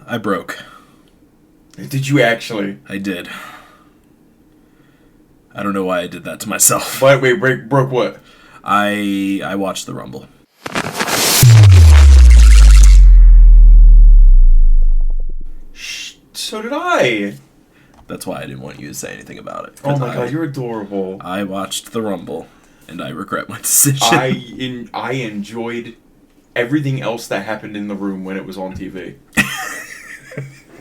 I broke. Did you actually? I did. I don't know why I did that to myself. Wait, broke what? I watched the Rumble. So did I. That's why I didn't want you to say anything about it. Oh my god, you're adorable. I watched the Rumble, and I regret my decision. I enjoyed everything else that happened in the room when it was on TV.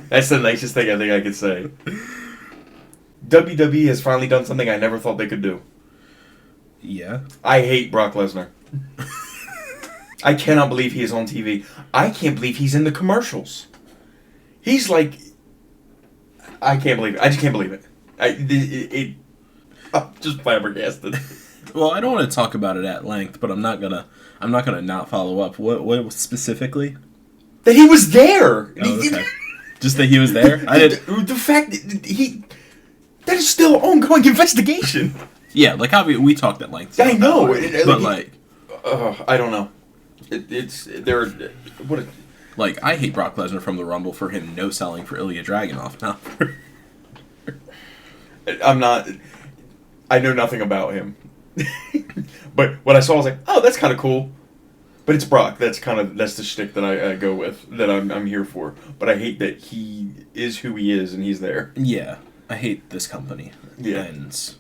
That's the nicest thing I think I could say. WWE has finally done something I never thought they could do. Yeah. I hate Brock Lesnar. I cannot believe he is on TV. I can't believe he's in the commercials. He's like... I can't believe it. I just can't believe it. I'm just flabbergasted. Well, I don't want to talk about it at length, but I'm not gonna not follow up. What specifically? That he was there. Oh, okay. Just that he was there. I did. The fact that is still an ongoing investigation. Yeah, like how we talked at length. I know, but I don't know. What. Like, I hate Brock Lesnar from the Rumble for him no-selling for Ilya Dragunov. Now, I'm not... I know nothing about him. But what I saw, I was like, oh, that's kind of cool. But it's Brock. That's the shtick that I go with, that I'm here for. But I hate that he is who he is and he's there. Yeah. I hate this company. Yeah. And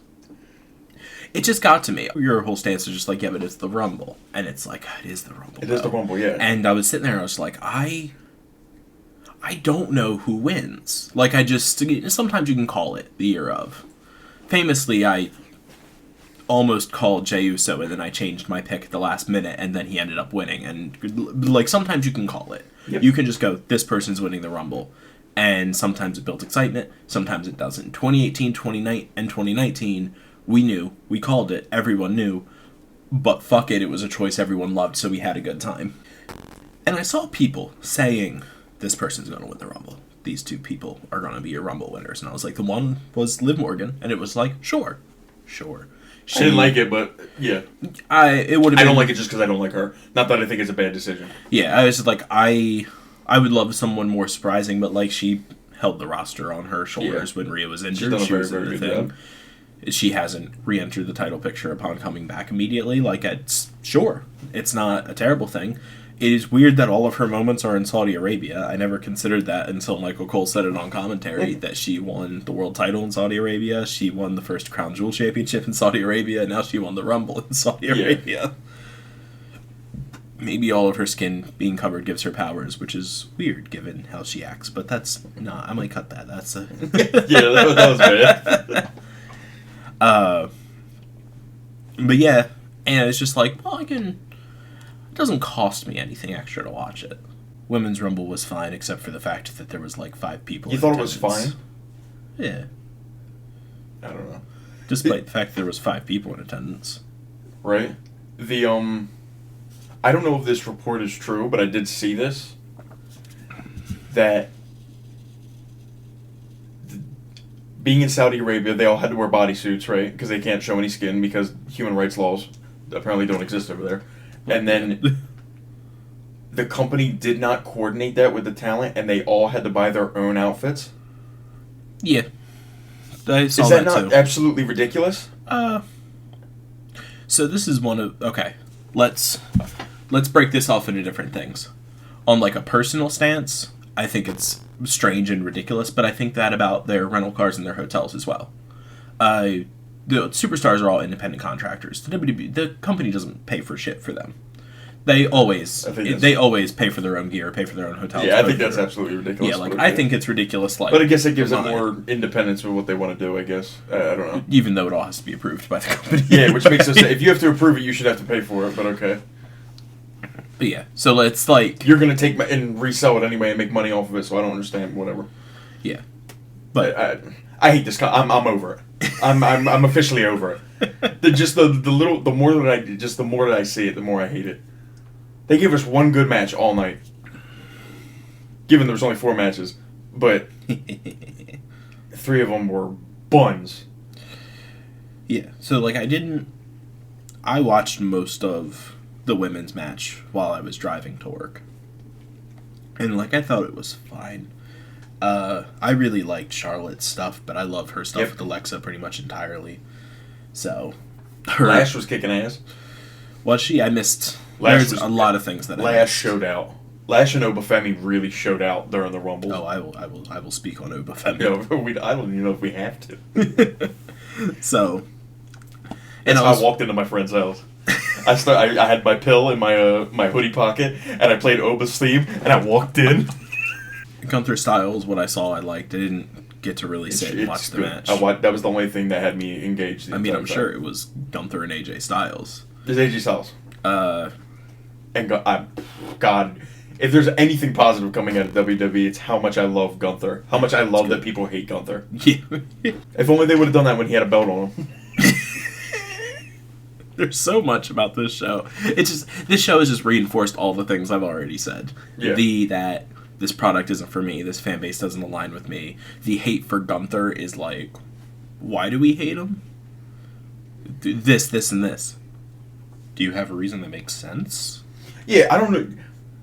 it just got to me. Your whole stance is just like, yeah, but it's the Rumble. And it's like, it is the Rumble. It is the Rumble, yeah. And I was sitting there and I was like, I don't know who wins. Like, sometimes you can call it the year of. Famously, I almost called Jey Uso and then I changed my pick at the last minute and then he ended up winning. And, like, sometimes you can call it. Yep. You can just go, this person's winning the Rumble. And sometimes it builds excitement, sometimes it doesn't. 2018, 2019, we knew. We called it. Everyone knew. But fuck it, it was a choice everyone loved, so we had a good time. And I saw people saying, this person's going to win the Rumble. These two people are going to be your Rumble winners. And I was like, the one was Liv Morgan, and it was like, sure. I didn't like it, but yeah. It would have been... I don't like it just because I don't like her. Not that I think it's a bad decision. Yeah, I was just like, I would love someone more surprising, but like she held the roster on her shoulders when Rhea was injured. She was in the thing. She hasn't re-entered the title picture upon coming back immediately. Like, it's not a terrible thing. It is weird that all of her moments are in Saudi Arabia. I never considered that until Michael Cole said it on commentary, that she won the world title in Saudi Arabia, she won the first Crown Jewel Championship in Saudi Arabia, and now she won the Rumble in Saudi Arabia. Maybe all of her skin being covered gives her powers, which is weird given how she acts, but that's not... I might cut that. That's a... Yeah, that was bad. But yeah, and it's just like, well, it doesn't cost me anything extra to watch it. Women's Rumble was fine, except for the fact that there was like 5 people. You thought it was fine? Yeah. I don't know. Despite the fact that there was 5 people in attendance. Right. I don't know if this report is true, but I did see this. That being in Saudi Arabia, they all had to wear bodysuits, right? Because they can't show any skin because human rights laws apparently don't exist over there. And then the company did not coordinate that with the talent, and they all had to buy their own outfits. Yeah. I saw Is that not too. absolutely ridiculous? So this is one of... Okay. Let's break this off into different things. On like a personal stance, I think it's strange and ridiculous, but I think that about their rental cars and their hotels as well. The superstars are all independent contractors. The company doesn't pay for shit for them. They always pay for their own gear, pay for their own hotels. Yeah, I think that's absolutely ridiculous. Yeah, like I think it's ridiculous. Like, but I guess it gives them more independence with what they want to do. I guess I don't know. Even though it all has to be approved by the company. Yeah, which makes us say if you have to approve it, you should have to pay for it. But okay. But yeah, so let's like you're gonna take and resell it anyway and make money off of it. So I don't understand. Whatever. Yeah, but I hate this. I'm over it. I'm officially over it. The more that I see it, the more I hate it. They gave us one good match all night. Given there was only 4 matches, but 3 of them were buns. Yeah, so like I watched most of the women's match while I was driving to work. And, like, I thought it was fine. I really liked Charlotte's stuff, but I love her stuff with Alexa pretty much entirely. So, Lash was kicking ass. Was she? I missed. There's a lot of things that Lash showed out. Lash and Obafemi really showed out during the Rumble. Oh, I will speak on Obafemi. I don't even know if we have to. So, and I walked into my friend's house. I had my pill in my hoodie pocket, and I played Oba's theme, and I walked in. Gunther Styles, what I saw, I liked. I didn't get to really sit and watch the match. That was the only thing that had me engaged. I mean, I'm sure it was Gunther and AJ Styles. There's AJ Styles. And God, if there's anything positive coming out of WWE, it's how much I love Gunther. How much I love that people hate Gunther. Yeah. If only they would have done that when he had a belt on him. There's so much about this show. This show has just reinforced all the things I've already said. Yeah. That this product isn't for me, this fan base doesn't align with me. The hate for Gunther is like, why do we hate him? This, and this. Do you have a reason that makes sense? Yeah, I don't know.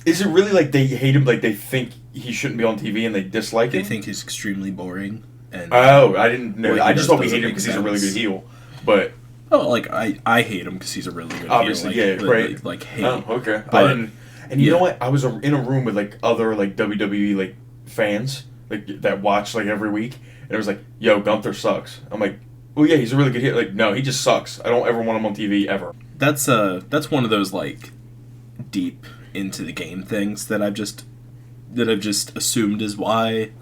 Is it really like they hate him, like they think he shouldn't be on TV and they dislike him? They think he's extremely boring. And I didn't know. I just thought we hate him because he's a really good heel. But like I hate him because he's a really good obviously, heel. yeah, right. Like hate. Oh, okay. But, I didn't. And you know what? I was in a room with like other like WWE like fans like that watch like every week, and it was like, "Yo, Gunther sucks." I'm like, "Well, yeah, he's a really good heel." Like, no, he just sucks. I don't ever want him on TV ever. That's one of those like deep into the game things that I've just assumed is why.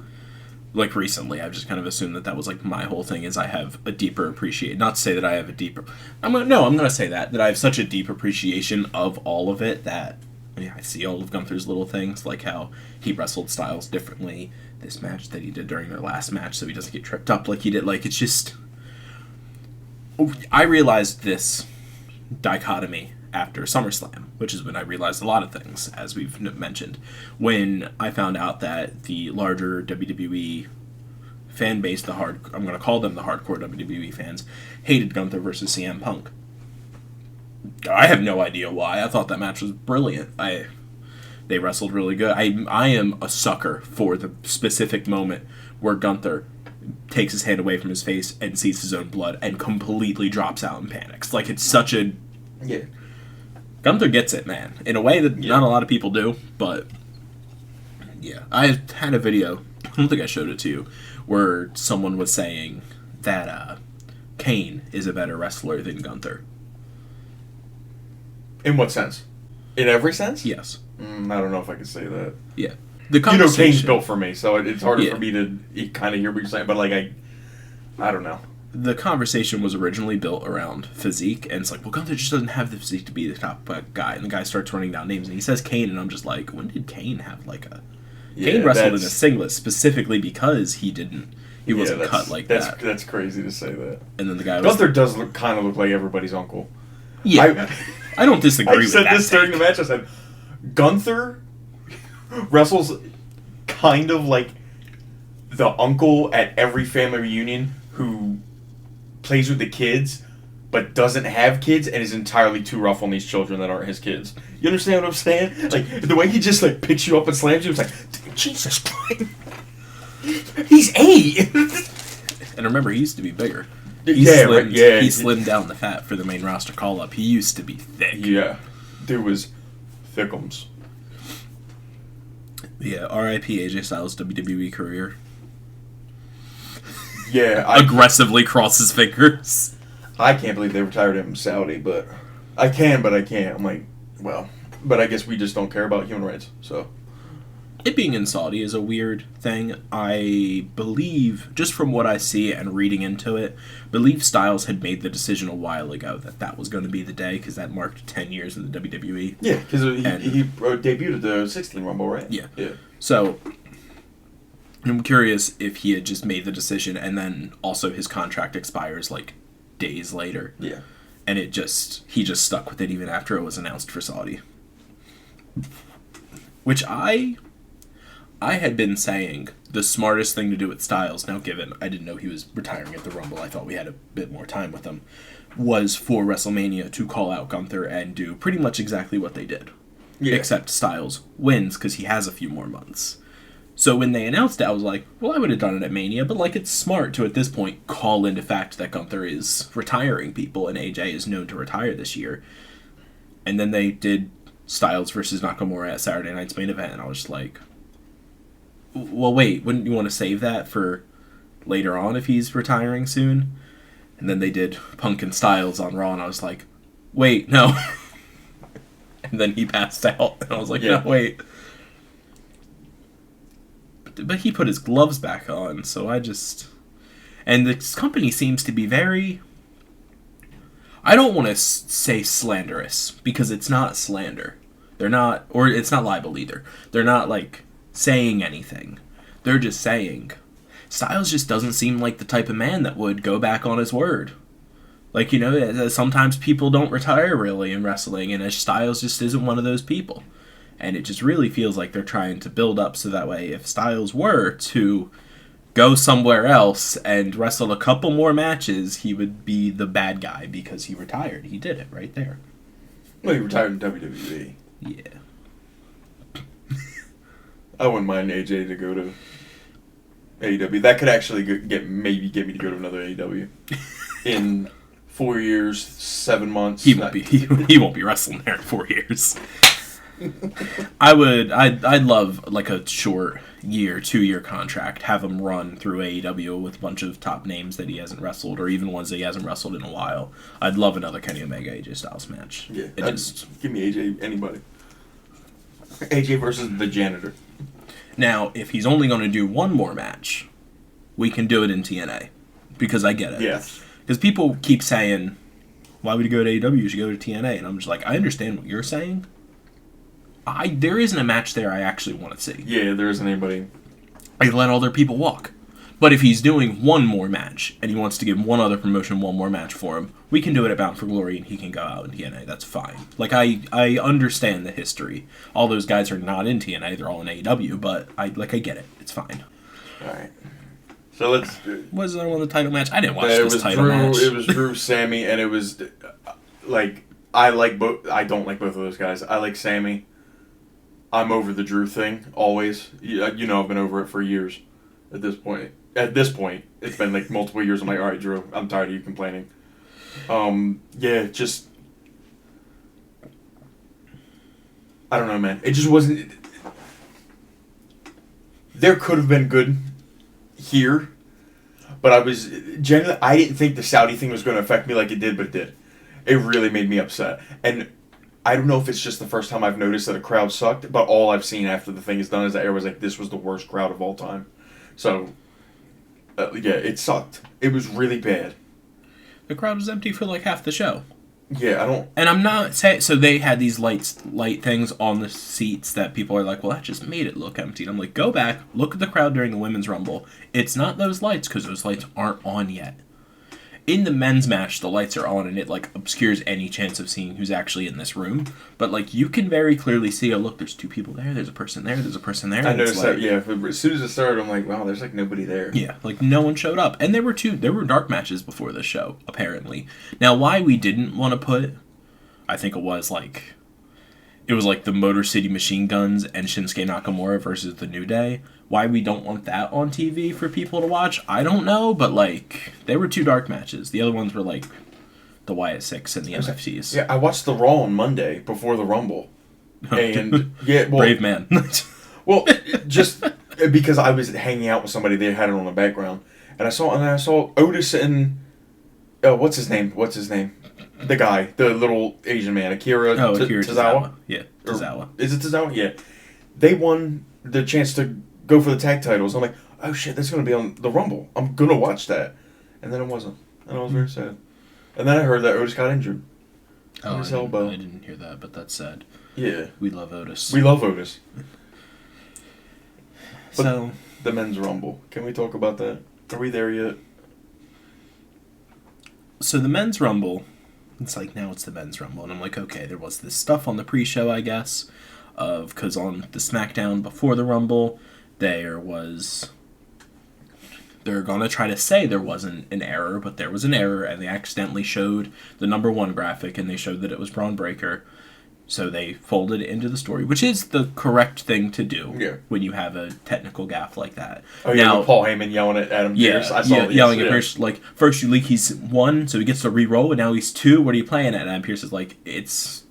Like recently, I've just kind of assumed that was like my whole thing is I have a deeper appreciation. Not to say that I have a deeper. I'm gonna say that I have such a deep appreciation of all of it that. Yeah, I see all of Gunther's little things, like how he wrestled Styles differently this match that he did during their last match, so he doesn't get tripped up like he did. Like, it's just... I realized this dichotomy after SummerSlam, which is when I realized a lot of things, as we've mentioned. When I found out that the larger WWE fan base, I'm going to call them the hardcore WWE fans, hated Gunther versus CM Punk. I have no idea why. I thought that match was brilliant. They wrestled really good. I am a sucker for the specific moment where Gunther takes his hand away from his face and sees his own blood and completely drops out and panics. Like, it's such a... Yeah. Gunther gets it, man. In a way that not a lot of people do, but... Yeah. I had a video, I don't think I showed it to you, where someone was saying that Kane is a better wrestler than Gunther. In what sense? In every sense? Yes. I don't know if I can say that. Yeah. Kane's built for me, so it's harder for me to kind of hear what you're saying, but like I don't know. The conversation was originally built around physique, and it's like, well, Gunther just doesn't have the physique to be the top guy, and the guy starts running down names, and he says Kane, and I'm just like, when did Kane have like a... Kane wrestled in a singlet specifically because he wasn't cut like that. That's crazy to say that. And then the guy Gunther does kind of look like everybody's uncle. Yeah. I don't disagree with that. I said this during the match. I said, Gunther wrestles kind of like the uncle at every family reunion who plays with the kids but doesn't have kids and is entirely too rough on these children that aren't his kids. You understand what I'm saying? Like, the way he just like picks you up and slams you, it's like, Jesus Christ. He's 8! And remember, he used to be bigger. He slimmed down the fat for the main roster call-up. He used to be thick. Yeah. Dude was thickums. Yeah, R.I.P. AJ Styles' WWE career. Yeah. Aggressively crosses fingers. I can't believe they retired him in Saudi, but I can, but I can't. I'm like, well, but I guess we just don't care about human rights, so... It being in Saudi is a weird thing. I believe, just from what I see and reading into it, believe Styles had made the decision a while ago that was going to be the day, because that marked 10 years in the WWE. Yeah, because he debuted at the 16 Rumble, right? Yeah. So, I'm curious if he had just made the decision, and then also his contract expires, like, days later. Yeah. And he just stuck with it even after it was announced for Saudi. Which I had been saying the smartest thing to do with Styles, now given I didn't know he was retiring at the Rumble, I thought we had a bit more time with him, was for WrestleMania to call out Gunther and do pretty much exactly what they did. Yeah. Except Styles wins because he has a few more months. So when they announced it, I was like, well, I would have done it at Mania, but like it's smart to, at this point, call into fact that Gunther is retiring people, and AJ is known to retire this year. And then they did Styles versus Nakamura at Saturday Night's main event, and I was just like, well, wait, wouldn't you want to save that for later on if he's retiring soon? And then they did Punk and Styles on Raw, and I was like, wait, no. And then he passed out, and I was like, no, wait. But he put his gloves back on, so I just... And this company seems to be very... I don't want to say slanderous, because it's not slander. They're not... Or it's not libel either. They're not, like, saying anything. They're just saying... Styles just doesn't seem like the type of man that would go back on his word. Like, you know, sometimes people don't retire, really, in wrestling, and Styles just isn't one of those people. And it just really feels like they're trying to build up so that way if Styles were to go somewhere else and wrestle a couple more matches, he would be the bad guy because he retired. He did it right there. Well, he retired in WWE. Yeah. I wouldn't mind AJ to go to AEW. That could actually get me to go to another AEW. In 4 years, 7 months. He won't be wrestling there in 4 years. I'd love like a short 2-year contract, have him run through AEW with a bunch of top names that he hasn't wrestled, or even ones that he hasn't wrestled in a while. I'd love another Kenny Omega AJ Styles match. Yeah, give me AJ, anybody. AJ versus the janitor. Now, if he's only going to do one more match, we can do it in TNA, because I get it. Yes. Because people keep saying, why would you go to AEW? You should go to TNA. And I'm just like, I understand what you're saying. There isn't a match there I actually want to see. Yeah, there isn't anybody. I let all their people walk. But if he's doing one more match, and he wants to give one other promotion one more match for him, we can do it at Bound for Glory, and he can go out in TNA. That's fine. Like, I understand the history. All those guys are not in TNA. They're all in AEW, but I get it. It's fine. All right. So let's... Was there one the title match? I didn't watch this title match. It was Drew, Sammy, and it was, like, I don't like both of those guys. I like Sammy. I'm over the Drew thing, always. You know I've been over it for years at this point. It's been, like, multiple years. I'm like, all right, Drew, I'm tired of you complaining. Yeah, just... I don't know, man. It just wasn't... There could have been good here, but I didn't think the Saudi thing was going to affect me like it did, but it did. It really made me upset. And I don't know if it's just the first time I've noticed that a crowd sucked, but all I've seen after the thing is done is that everyone's like, this was the worst crowd of all time. So, yeah, it sucked. It was really bad. The crowd was empty for like half the show. Yeah, I don't... And I'm not saying... So they had these light things on the seats that people are like, well, that just made it look empty. And I'm like, go back, look at the crowd during the Women's Rumble. It's not those lights, because those lights aren't on yet. In the men's match, the lights are on, and it, like, obscures any chance of seeing who's actually in this room. But, like, you can very clearly see, oh, look, there's 2 people there, there's a person there, there's a person there. I noticed that, yeah. As soon as it started, I'm like, wow, there's, like, nobody there. Yeah, like, no one showed up. And there were dark matches before the show, apparently. Now, why we didn't want to put... I think it was like the Motor City Machine Guns and Shinsuke Nakamura versus the New Day. Why we don't want that on TV for people to watch, I don't know, but like there were 2 dark matches. The other ones were like the Wyatt Six and the MFTs. Yeah, I watched the Raw on Monday befur the Rumble. And yeah, well, brave man. Well, just because I was hanging out with somebody, they had it on the background, and I saw Otis and what's his name? The guy, the little Asian man, Akira Tozawa. Yeah, Tozawa. Is it Tozawa? Yeah. They won the chance to go for the tag titles. I'm like, oh shit, that's going to be on the Rumble. I'm going to watch that. And then it wasn't. And I was very sad. And then I heard that Otis got injured. Oh, I didn't hear that, but that's sad. Yeah. We love Otis. So, the men's Rumble. Can we talk about that? Are we there yet? So the men's Rumble... It's like, now it's the men's Rumble. And I'm like, okay, there was this stuff on the pre-show, I guess, because on the SmackDown before the Rumble, they're going to try to say there wasn't an error, but there was an error, and they accidentally showed the number 1 graphic, and they showed that it was Braun Breaker. So they folded it into the story, which is the correct thing to do when you have a technical gaffe like that. Oh, yeah, now, Paul Heyman yelling at Adam Pearce. I saw yelling at Pearce. Like, first you leak he's 1, so he gets to re-roll, and now he's 2. What are you playing at? And Adam Pearce is like, it's...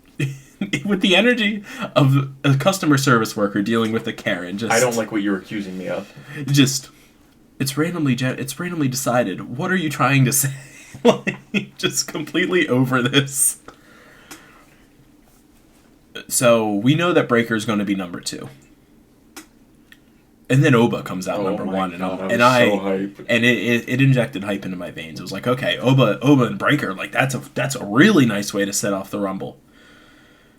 with the energy of a customer service worker dealing with a Karen. Just I don't like what you're accusing me of. Just... It's randomly decided. What are you trying to say? Like, just completely over this. So, we know that Breakker is going to be number 2. And then Oba comes out number 1. And it injected hype into my veins. It was like, okay, Oba and Breakker, like, that's a really nice way to set off the Rumble.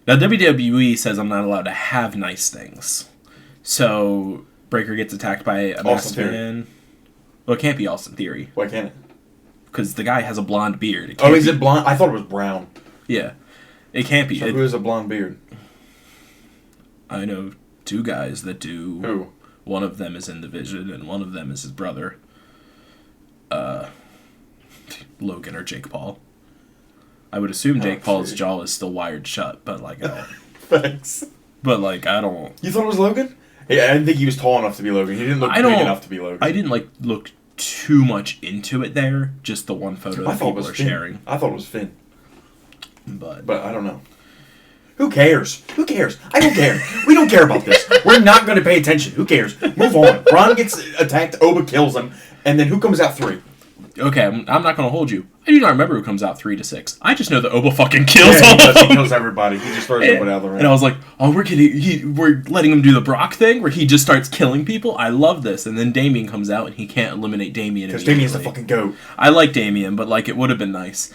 Now, WWE says I'm not allowed to have nice things. So, Breakker gets attacked by a masked man. Well, it can't be Austin Theory. Why can't it? Because the guy has a blonde beard. Is it blonde? I thought it was brown. Yeah. It can't be. So who has a blonde beard? I know 2 guys that do. Who? One of them is in the Vision, and one of them is his brother. Logan or Jake Paul. I would assume Jake Paul's jaw is still wired shut, but like, thanks. But like, I don't. You thought it was Logan? Yeah, I didn't think he was tall enough to be Logan. He didn't look big enough to be Logan. I didn't look too much into it there. Just the one photo that people are sharing. I thought it was Finn. But I don't know. Who cares? Who cares? I don't care. We don't care about this. We're not going to pay attention. Who cares? Move on. Braun gets attacked. Oba kills him. And then who comes out 3? Okay, I'm not going to hold you. I do not remember who comes out 3 to 6. I just know that Oba fucking kills all of them. He kills everybody. He just throws everybody out of the ring. And I was like, oh, we're letting him do the Brock thing where he just starts killing people? I love this. And then Damien comes out and he can't eliminate Damien because Damien's the fucking GOAT. I like Damien, but like it would have been nice.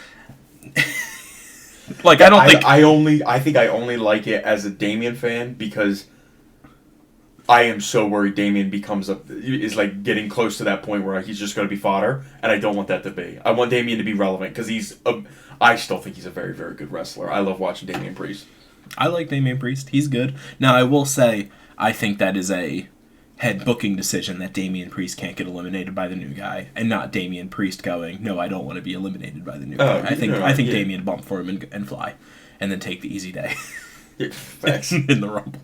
Like I think I only like it as a Damien fan because I am so worried Damien is like getting close to that point where he's just going to be fodder, and I don't want that to be. I want Damien to be relevant because I still think he's a very, very good wrestler. I love watching Damian Priest. I like Damian Priest. He's good. Now, I will say, I think that is a head booking decision that Damian Priest can't get eliminated by the new guy, and not Damian Priest going, no, I don't want to be eliminated by the new guy. I think Damian bump for him and fly, and then take the easy day in the Rumble.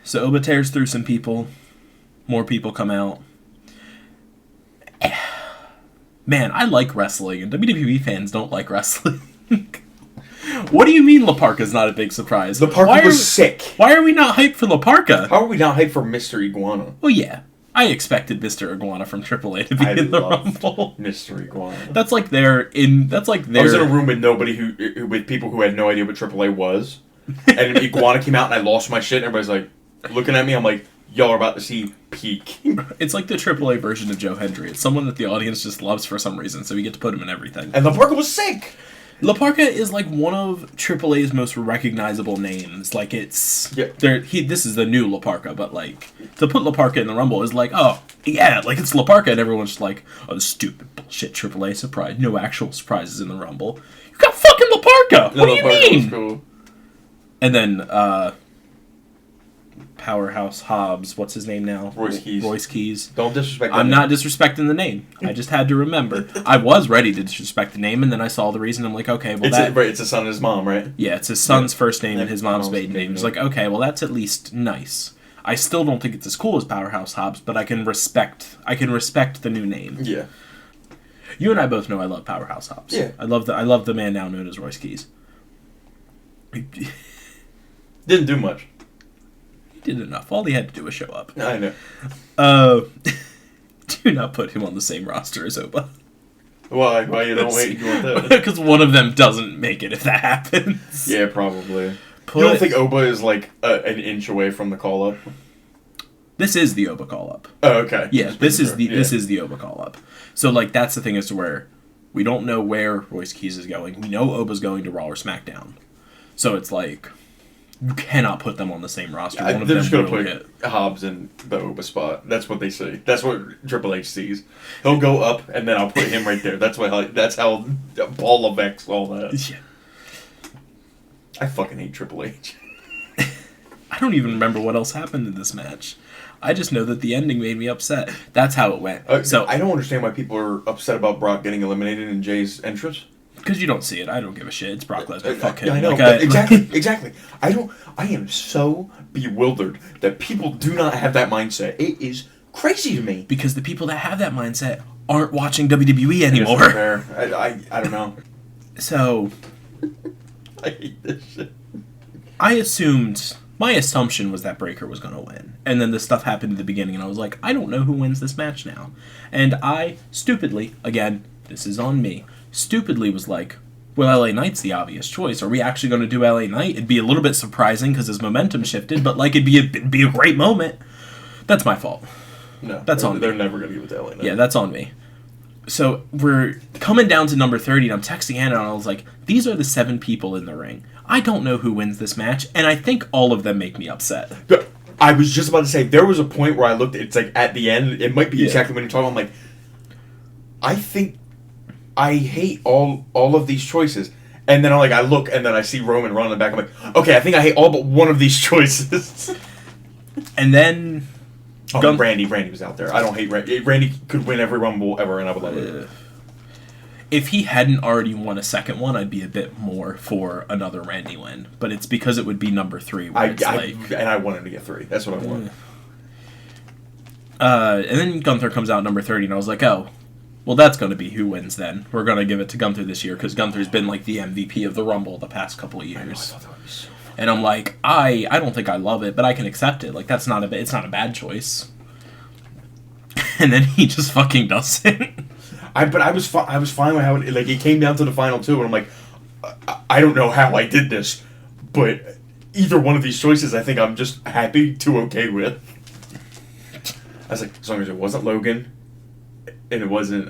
So Oba tears through some people. More people come out. Man, I like wrestling, and WWE fans don't like wrestling. What do you mean La Parka's not a big surprise? La Parka was sick. Why are we not hyped for La Parka? How are we not hyped for Mr. Iguana? Well, yeah. I expected Mr. Iguana from AAA to be in the Rumble. Mr. Iguana. I was in a room with with people who had no idea what AAA was, and Iguana came out and I lost my shit. And everybody's like looking at me. I'm like, y'all are about to see peak. It's like the AAA version of Joe Hendry. It's someone that the audience just loves for some reason, so we get to put him in everything. And La Parka was sick. La Parka is like one of AAA's most recognizable names. Like it's this is the new La Parka, but like to put La Parka in the Rumble is like, oh yeah, like it's La Parka, and everyone's just like, oh, stupid bullshit AAA surprise. No actual surprises in the Rumble. You got fucking La Parka. What do you mean? Cool. And then Powerhouse Hobbs, what's his name now? Royce Keys. Don't disrespect that I'm not disrespecting the name. I just had to remember. I was ready to disrespect the name, and then I saw the reason. I'm like, okay, well it's a son and his mom, right? Yeah, it's his son's first name and his mom's maiden name. It's like, okay, well that's at least nice. I still don't think it's as cool as Powerhouse Hobbs, but I can respect the new name. Yeah. You and I both know I love Powerhouse Hobbs. Yeah. I love the man now known as Royce Keys. Didn't do much. Did enough. All he had to do was show up. I know. Do not put him on the same roster as Oba. Why you don't wait? You want that? Because one of them doesn't make it if that happens. Yeah, probably. You don't think Oba is like an inch away from the call up? This is the Oba call up. Oh, okay. Yeah, this is the Oba call up. So like that's the thing as to where we don't know where Royce Keys is going. We know Oba's going to Raw or SmackDown. So it's like you cannot put them on the same roster. They're just going to put Hobbs in the Oba spot. That's what they see. That's what Triple H sees. He'll go up, and then I'll put him right there. That's how Paul Levesque saw that. Yeah. I fucking hate Triple H. I don't even remember what else happened in this match. I just know that the ending made me upset. That's how it went. So I don't understand why people are upset about Brock getting eliminated in Jay's entrance. Because you don't see it. I don't give a shit. It's Brock Lesnar. Fuck him. I know. Like, exactly. I am so bewildered that people do not have that mindset. It is crazy to me. Because the people that have that mindset aren't watching WWE anymore. I don't know. So, I hate this shit. My assumption was that Breakker was going to win. And then this stuff happened at the beginning, and I was like, I don't know who wins this match now. And I, stupidly, again, this is on me, stupidly was like, well, LA Knight's the obvious choice. Are we actually going to do LA Knight? It'd be a little bit surprising because his momentum shifted, but like it'd be a great moment. That's my fault. No, that's on me. They're never going to give it to LA Knight. Yeah, that's on me. So we're coming down to number 30, and I'm texting Hannah, and I was like, these are the 7 people in the ring. I don't know who wins this match, and I think all of them make me upset. I was just about to say, there was a point where I looked, it's like at the end, it might be exactly when you're talking, I'm like, I think I hate all of these choices. And then I look, and then I see Roman running back, I'm like, okay, I think I hate all but one of these choices. And then... Randy was out there. I don't hate Randy. Randy could win every Rumble ever, and I would love it. If he hadn't already won a second one, I'd be a bit more for another Randy win. But it's because it would be number 3. And I want him to get 3. That's what I want. And then Gunther comes out number 30, and I was like, oh, well, that's going to be who wins then. We're going to give it to Gunther this year, because Gunther's been like the MVP of the Rumble the past couple of years. I thought that would be so fun. And I'm like, I don't think I love it, but I can accept it. Like, it's not a bad choice. And then he just fucking does it. But I was fine with how it came down to the final 2, and I'm like, I don't know how I did this, but either one of these choices I think I'm just happy to okay with. I was like, as long as it wasn't Logan, and it wasn't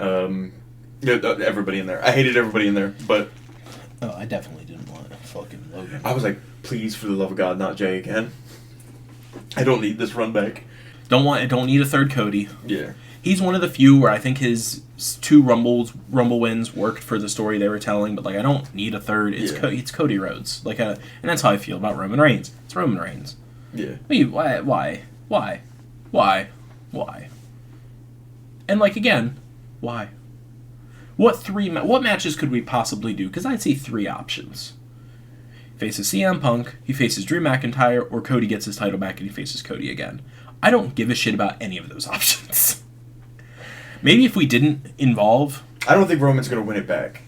everybody in there. I hated everybody in there, but... Oh, I definitely didn't want fucking Logan. I was like, please, for the love of God, not Jay again. I don't need this run back. Don't need a third Cody. Yeah. He's one of the few where I think his 2 Rumble wins worked for the story they were telling, but like I don't need a third. It's Cody Rhodes. And that's how I feel about Roman Reigns. It's Roman Reigns. Yeah. Why? And like again, why? What matches could we possibly do? Because I'd see 3 options. He faces CM Punk, he faces Drew McIntyre, or Cody gets his title back and he faces Cody again. I don't give a shit about any of those options. Maybe if we didn't involve... I don't think Roman's going to win it back.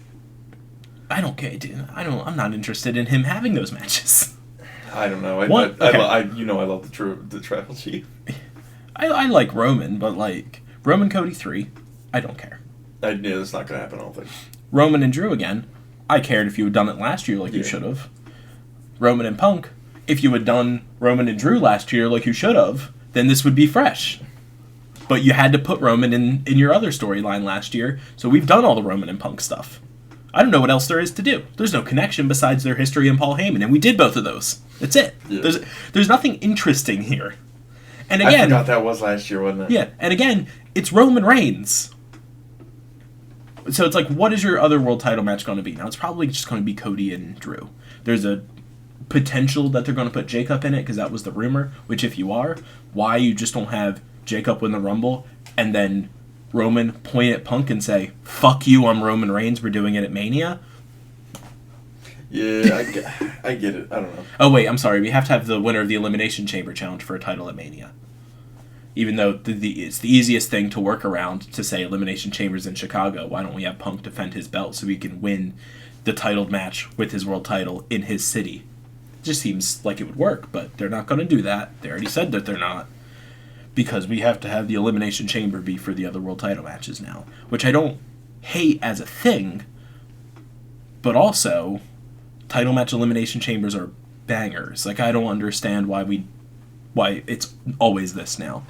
I don't care, dude. I'm not interested in him having those matches. I don't know. I love the Tribal Chief. I like Roman, but like Roman Cody 3, I don't care. That's not going to happen, I don't think. Roman and Drew again, I cared if you had done it last year like you should have. Roman and Punk, if you had done Roman and Drew last year like you should have, then this would be fresh. But you had to put Roman in your other storyline last year, so we've done all the Roman and Punk stuff. I don't know what else there is to do. There's no connection besides their history and Paul Heyman, and we did both of those. That's it. Yeah. There's nothing interesting here. And again, I forgot that was last year, wasn't it? Yeah, and again, it's Roman Reigns. So it's like, what is your other world title match going to be? Now, it's probably just going to be Cody and Drew. There's a potential that they're going to put Jacob in it, because that was the rumor, which if you are, why you just don't have Jacob win the Rumble, and then Roman point at Punk and say, fuck you, I'm Roman Reigns, we're doing it at Mania? Yeah, I get it. I don't know. Oh, wait, I'm sorry. We have to have the winner of the Elimination Chamber challenge for a title at Mania. Even though it's the easiest thing to work around to say Elimination Chamber's in Chicago, why don't we have Punk defend his belt so he can win the titled match with his world title in his city? It just seems like it would work, but they're not going to do that. They already said that they're not. Because we have to have the Elimination Chamber be for the other world title matches now. Which I don't hate as a thing, but also, title match Elimination Chambers are bangers. Like, I don't understand why it's always this now.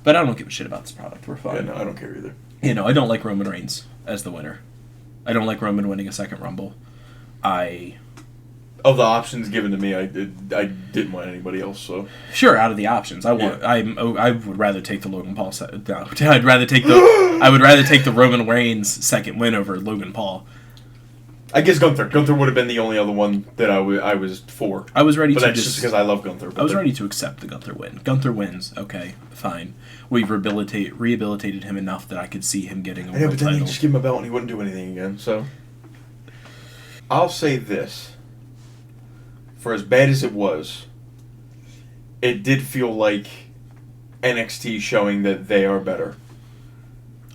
But I don't give a shit about this product. We're fine. Yeah, no, I don't care either. I don't like Roman Reigns as the winner. I don't like Roman winning a second Rumble. Of the options given to me, I didn't want anybody else. So sure, out of the options, I would rather take the Logan Paul. I'd rather take the Roman Reigns second win over Logan Paul. I guess Gunther would have been the only other one that I was for. I was ready, but that's just because I love Gunther. I was ready to accept the Gunther win. Gunther wins. Okay, fine. We've rehabilitated him enough that I could see him getting a world but then title. you just give him a belt and he wouldn't do anything again. So I'll say this. For as bad as it was, it did feel like NXT showing that they are better.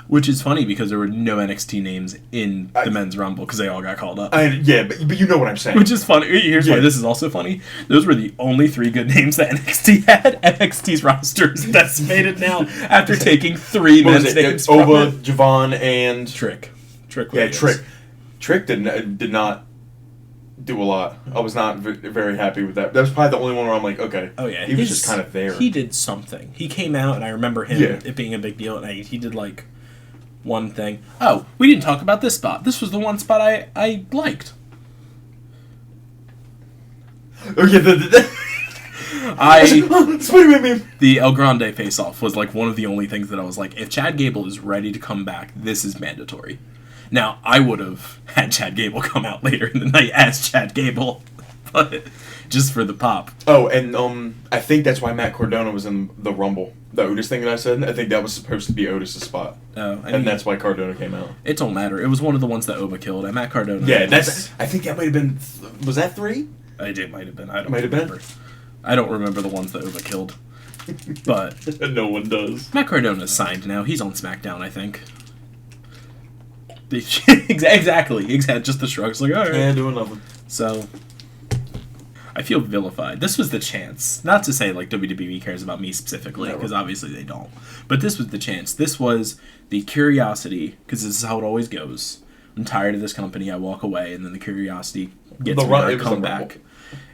Which is funny because there were no NXT names in the Men's Rumble because they all got called up. Yeah, but you know what I'm saying. Which is funny. Here's why this is also funny. Those were the only 3 good names that NXT had. NXT's roster is decimated now after taking 3 men's names from Ova, Javon, and... Trick. Yeah, Trick. Trick did not do a lot. I was not very happy with that. That was probably the only one where I'm like, okay. Oh, yeah. He was just kind of there. He did something. He came out, and I remember him it being a big deal, and he did, like... one thing. Oh, we didn't talk about this spot. This was the one spot I liked. Oh yeah, the El Grande face-off was like one of the only things that I was like, if Chad Gable is ready to come back, this is mandatory. Now, I would have had Chad Gable come out later in the night as Chad Gable, but just for the pop. Oh, and I think that's why Matt Cardona was in the Rumble. The Otis thing that I said, I think that was supposed to be Otis' spot. Oh, and that's why Cardona came out. It don't matter. It was one of the ones that Oba killed, and Matt Cardona. Yeah, I think that might have been. Was that 3? It might have been. I don't remember. I don't remember the ones that Oba killed. But no one does. Matt Cardona's signed now. He's on SmackDown, I think. Exactly. Just the shrugs, like, all right. Yeah, doing nothing. So, I feel vilified. This was the chance. Not to say, like, WWE cares about me specifically, because obviously they don't. But this was the chance. This was the curiosity, because this is how it always goes. I'm tired of this company. I walk away, and then the curiosity gets me to come back.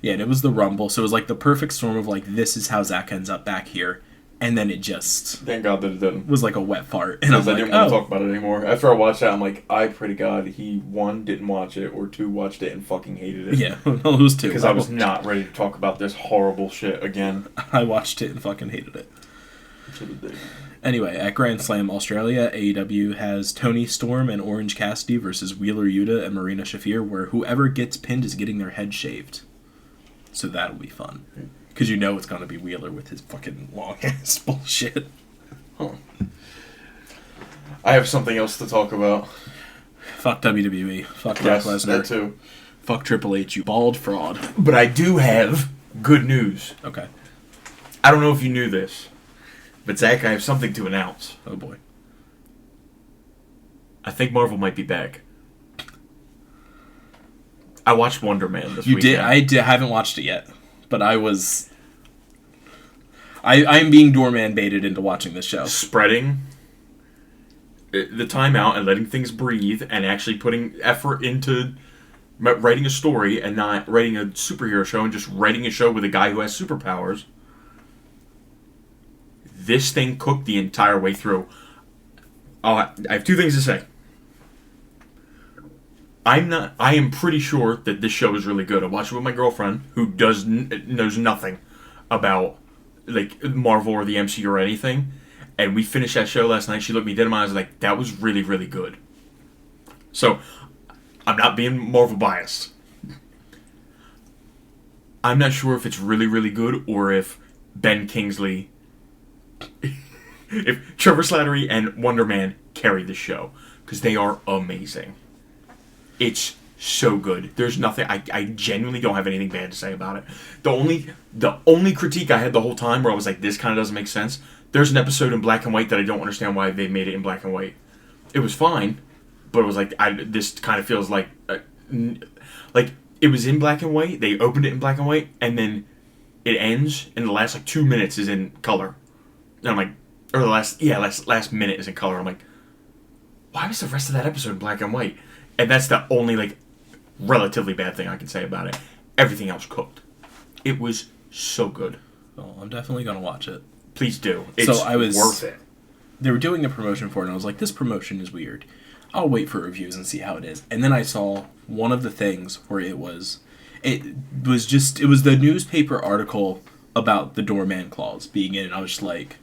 Yeah, and it was the Rumble. So it was like the perfect storm of, like, this is how Zach ends up back here. And then it just... Thank God that it didn't. Was like a wet fart. And I didn't want to talk about it anymore. After I watched that, I'm like, I pray to God he, 1, didn't watch it, or 2, watched it and fucking hated it. Yeah, well, it was 2. Because I was not ready to talk about this horrible shit again. I watched it and fucking hated it. Anyway, at Grand Slam Australia, AEW has Tony Storm and Orange Cassidy versus Wheeler Yuta and Marina Shafir, where whoever gets pinned is getting their head shaved. So that'll be fun. Because you know it's going to be Wheeler with his fucking long-ass bullshit. Huh. I have something else to talk about. Fuck WWE. Fuck Brock Lesnar. That too. Fuck Triple H, you bald fraud. But I do have good news. Okay. I don't know if you knew this, but Zach, I have something to announce. Oh boy. I think Marvel might be back. I watched Wonder Man this weekend. You did? I haven't watched it yet. But I was... I'm being doorman baited into watching this show. Spreading the time out and letting things breathe and actually putting effort into writing a story and not writing a superhero show and just writing a show with a guy who has superpowers. This thing cooked the entire way through. I have 2 things to say. I am pretty sure that this show is really good. I watched it with my girlfriend, who knows nothing about like Marvel or the MCU or anything, and we finished that show last night. She looked me dead in my eyes, like, that was really, really good. So, I'm not being Marvel biased. I'm not sure if it's really, really good or if Ben Kingsley, if Trevor Slattery and Wonder Man carry the show, because they are amazing. It's so good. There's nothing... I genuinely don't have anything bad to say about it. The only critique I had the whole time where I was like, this kind of doesn't make sense, there's an episode in black and white that I don't understand why they made it in black and white. It was fine, but it was like, this kind of feels like... like, it was in black and white, they opened it in black and white, and then it ends, and the last, 2 minutes is in color. And I'm like... Or the last minute is in color. I'm like, why was the rest of that episode in black and white? And that's the only, relatively bad thing I can say about it. Everything else cooked. It was so good. Oh, I'm definitely going to watch it. Please do. It's worth it. They were doing the promotion for it, and I was like, this promotion is weird. I'll wait for reviews and see how it is. And then I saw one of the things where it was the newspaper article about the doorman clause being in, and I was just like...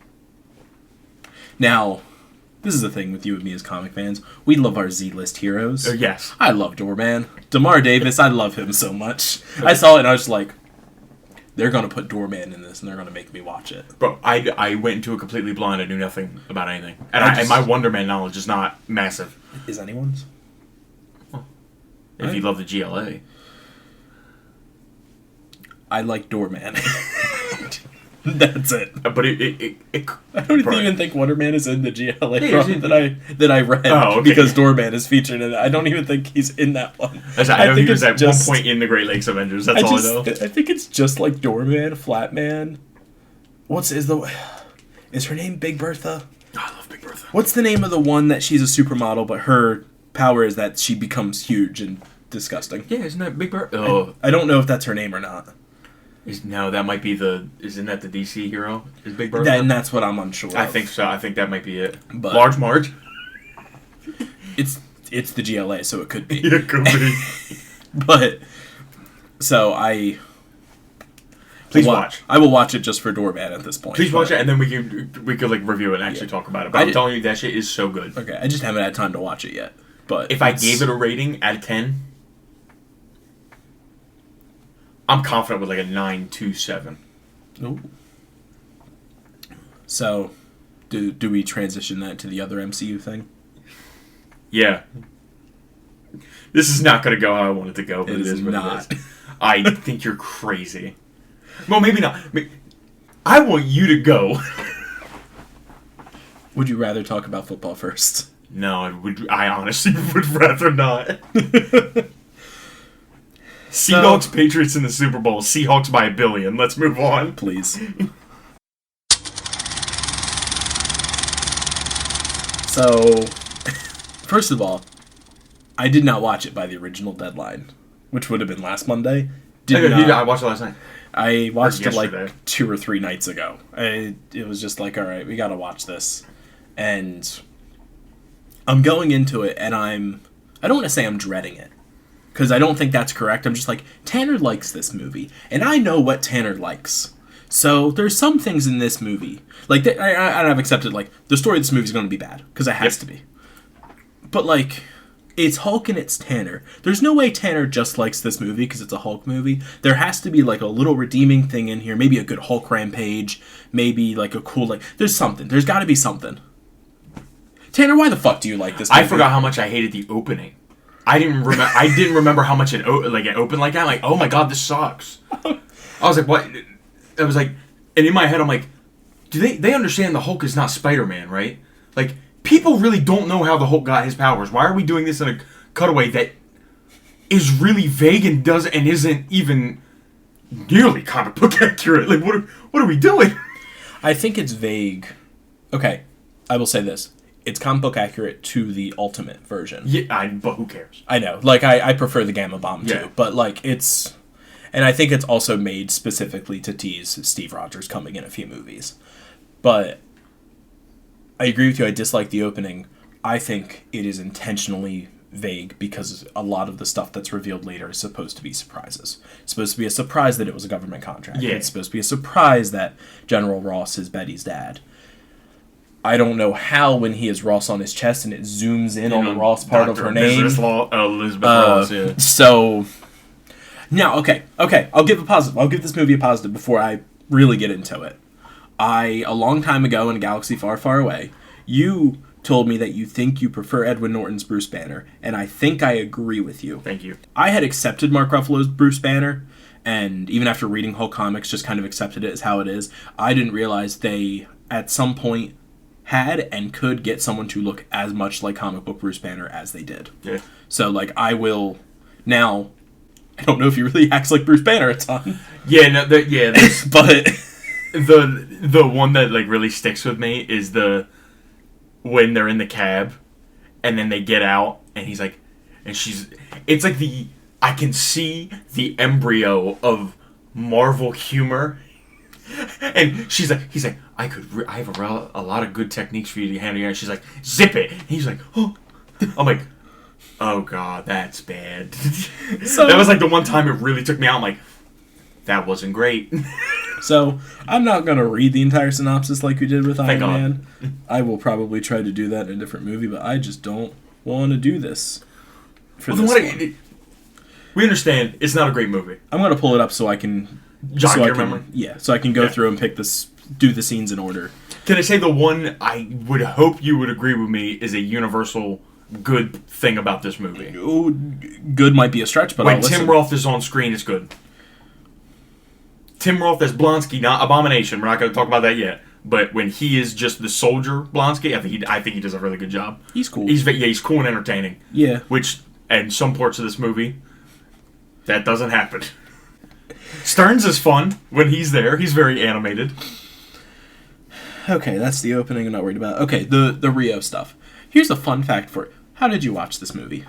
Now... This is the thing with you and me as comic fans. We love our Z-list heroes. Yes. I love Doorman. DeMar Davis, I love him so much. I saw it and I was just like, they're going to put Doorman in this and they're going to make me watch it. Bro, I went into it completely blind. I knew nothing about anything. And my Wonder Man knowledge is not massive. Is anyone's? Huh. If you love the GLA. I like Doorman. That's it. But it I don't even think Wonder Man is in the GLA run that I read okay. because Doorman is featured in it. I don't even think he's in that one. I know he was at one point in the Great Lakes Avengers. That's all I know. I think it's just like Doorman, Flatman. Is her name Big Bertha? Oh, I love Big Bertha. What's the name of the one that she's a supermodel, but her power is that she becomes huge and disgusting? Yeah, isn't that Big Bertha? Oh. I don't know if that's her name or not. No, that might be isn't that the DC hero? Is Big Bertha? And that's what I'm unsure of. I think so. I think that might be it. But Large Marge? It's the GLA, so it could be. Yeah, it could be. But, so Please watch. I will watch it just for Doorman at this point. Please watch it, and then we could like review it and actually talk about it. But I'm telling you, that shit is so good. Okay, I just haven't had time to watch it yet. But if I gave it a rating out of 10, I'm confident with like a 9.27. Ooh. So, do we transition that to the other MCU thing? Yeah. This is not going to go how I want it to go, but it is not. I think you're crazy. Well, maybe not. I want you to go. Would you rather talk about football first? No, I honestly would rather not. Seahawks, Patriots in the Super Bowl. Seahawks by 1 billion. Let's move on. Please. So, first of all, I did not watch it by the original deadline, which would have been last Monday. I watched it last night. I watched it like 2 or 3 nights ago. It was just like, all right, we got to watch this. And I'm going into it, and I don't want to say I'm dreading it, because I don't think that's correct. I'm just like, Tanner likes this movie, and I know what Tanner likes. So there's some things in this movie, like, I've accepted, like, the story of this movie is going to be bad, because it has to be. But, like, it's Hulk and it's Tanner. There's no way Tanner just likes this movie because it's a Hulk movie. There has to be, like, a little redeeming thing in here. Maybe a good Hulk rampage. Maybe, like, a cool, like... There's something. There's got to be something. Tanner, why the fuck do you like this movie? I forgot how much I hated the opening. I didn't remember how much it opened like that. I'm like, oh my god, this sucks. I was like, what? I was like... And in my head, I'm like... Do they understand the Hulk is not Spider-Man, right? Like... People really don't know how the Hulk got his powers. Why are we doing this in a cutaway that is really vague and isn't even nearly comic book accurate? Like, what are we doing? I think it's vague. Okay, I will say this. It's comic book accurate to the Ultimate version. Yeah, but who cares? I know. Like, I prefer the Gamma Bomb, too. But, like, it's... And I think it's also made specifically to tease Steve Rogers coming in a few movies. But... I agree with you, I dislike the opening. I think it is intentionally vague because a lot of the stuff that's revealed later is supposed to be surprises. It's supposed to be a surprise that it was a government contract. Yeah. It's supposed to be a surprise that General Ross is Betty's dad. I don't know how when he has Ross on his chest and it zooms in on the Ross part of her name. Elizabeth Ross, yeah. So, now, okay, I'll give this movie a positive before I really get into it. A long time ago in a galaxy far, far away, you told me that you think you prefer Edward Norton's Bruce Banner, and I think I agree with you. Thank you. I had accepted Mark Ruffalo's Bruce Banner, and even after reading Hulk comics, just kind of accepted it as how it is. I didn't realize they, at some point, had and could get someone to look as much like comic book Bruce Banner as they did. Yeah. So, like, I will... Now, I don't know if he really acts like Bruce Banner at times. Yeah, no, but... The one that like really sticks with me is when they're in the cab and then they get out and he's like and it's like I can see the embryo of Marvel humor and he's like I have a lot of good techniques for you to handle, and she's like zip it and he's like oh, I'm like oh god, that's bad. So that was like the one time it really took me out. I'm like, that wasn't great. So, I'm not going to read the entire synopsis like we did with Iron Man. I will probably try to do that in a different movie, but I just don't want to do this for this one. We understand it's not a great movie. I'm going to pull it up so I can... Jog your memory? Yeah, so I can go through and do the scenes in order. Can I say the one I would hope you would agree with me is a universal good thing about this movie. Ooh, good might be a stretch, but when Tim Roth is on screen, it's good. Tim Roth as Blonsky, not Abomination. We're not going to talk about that yet. But when he is just the soldier Blonsky, I think he does a really good job. He's cool. He's cool and entertaining. Yeah. Which, and some parts of this movie, that doesn't happen. Stearns is fun when he's there. He's very animated. Okay, that's the opening I'm not worried about. Okay, the Rio stuff. Here's a fun fact for it. How did you watch this movie?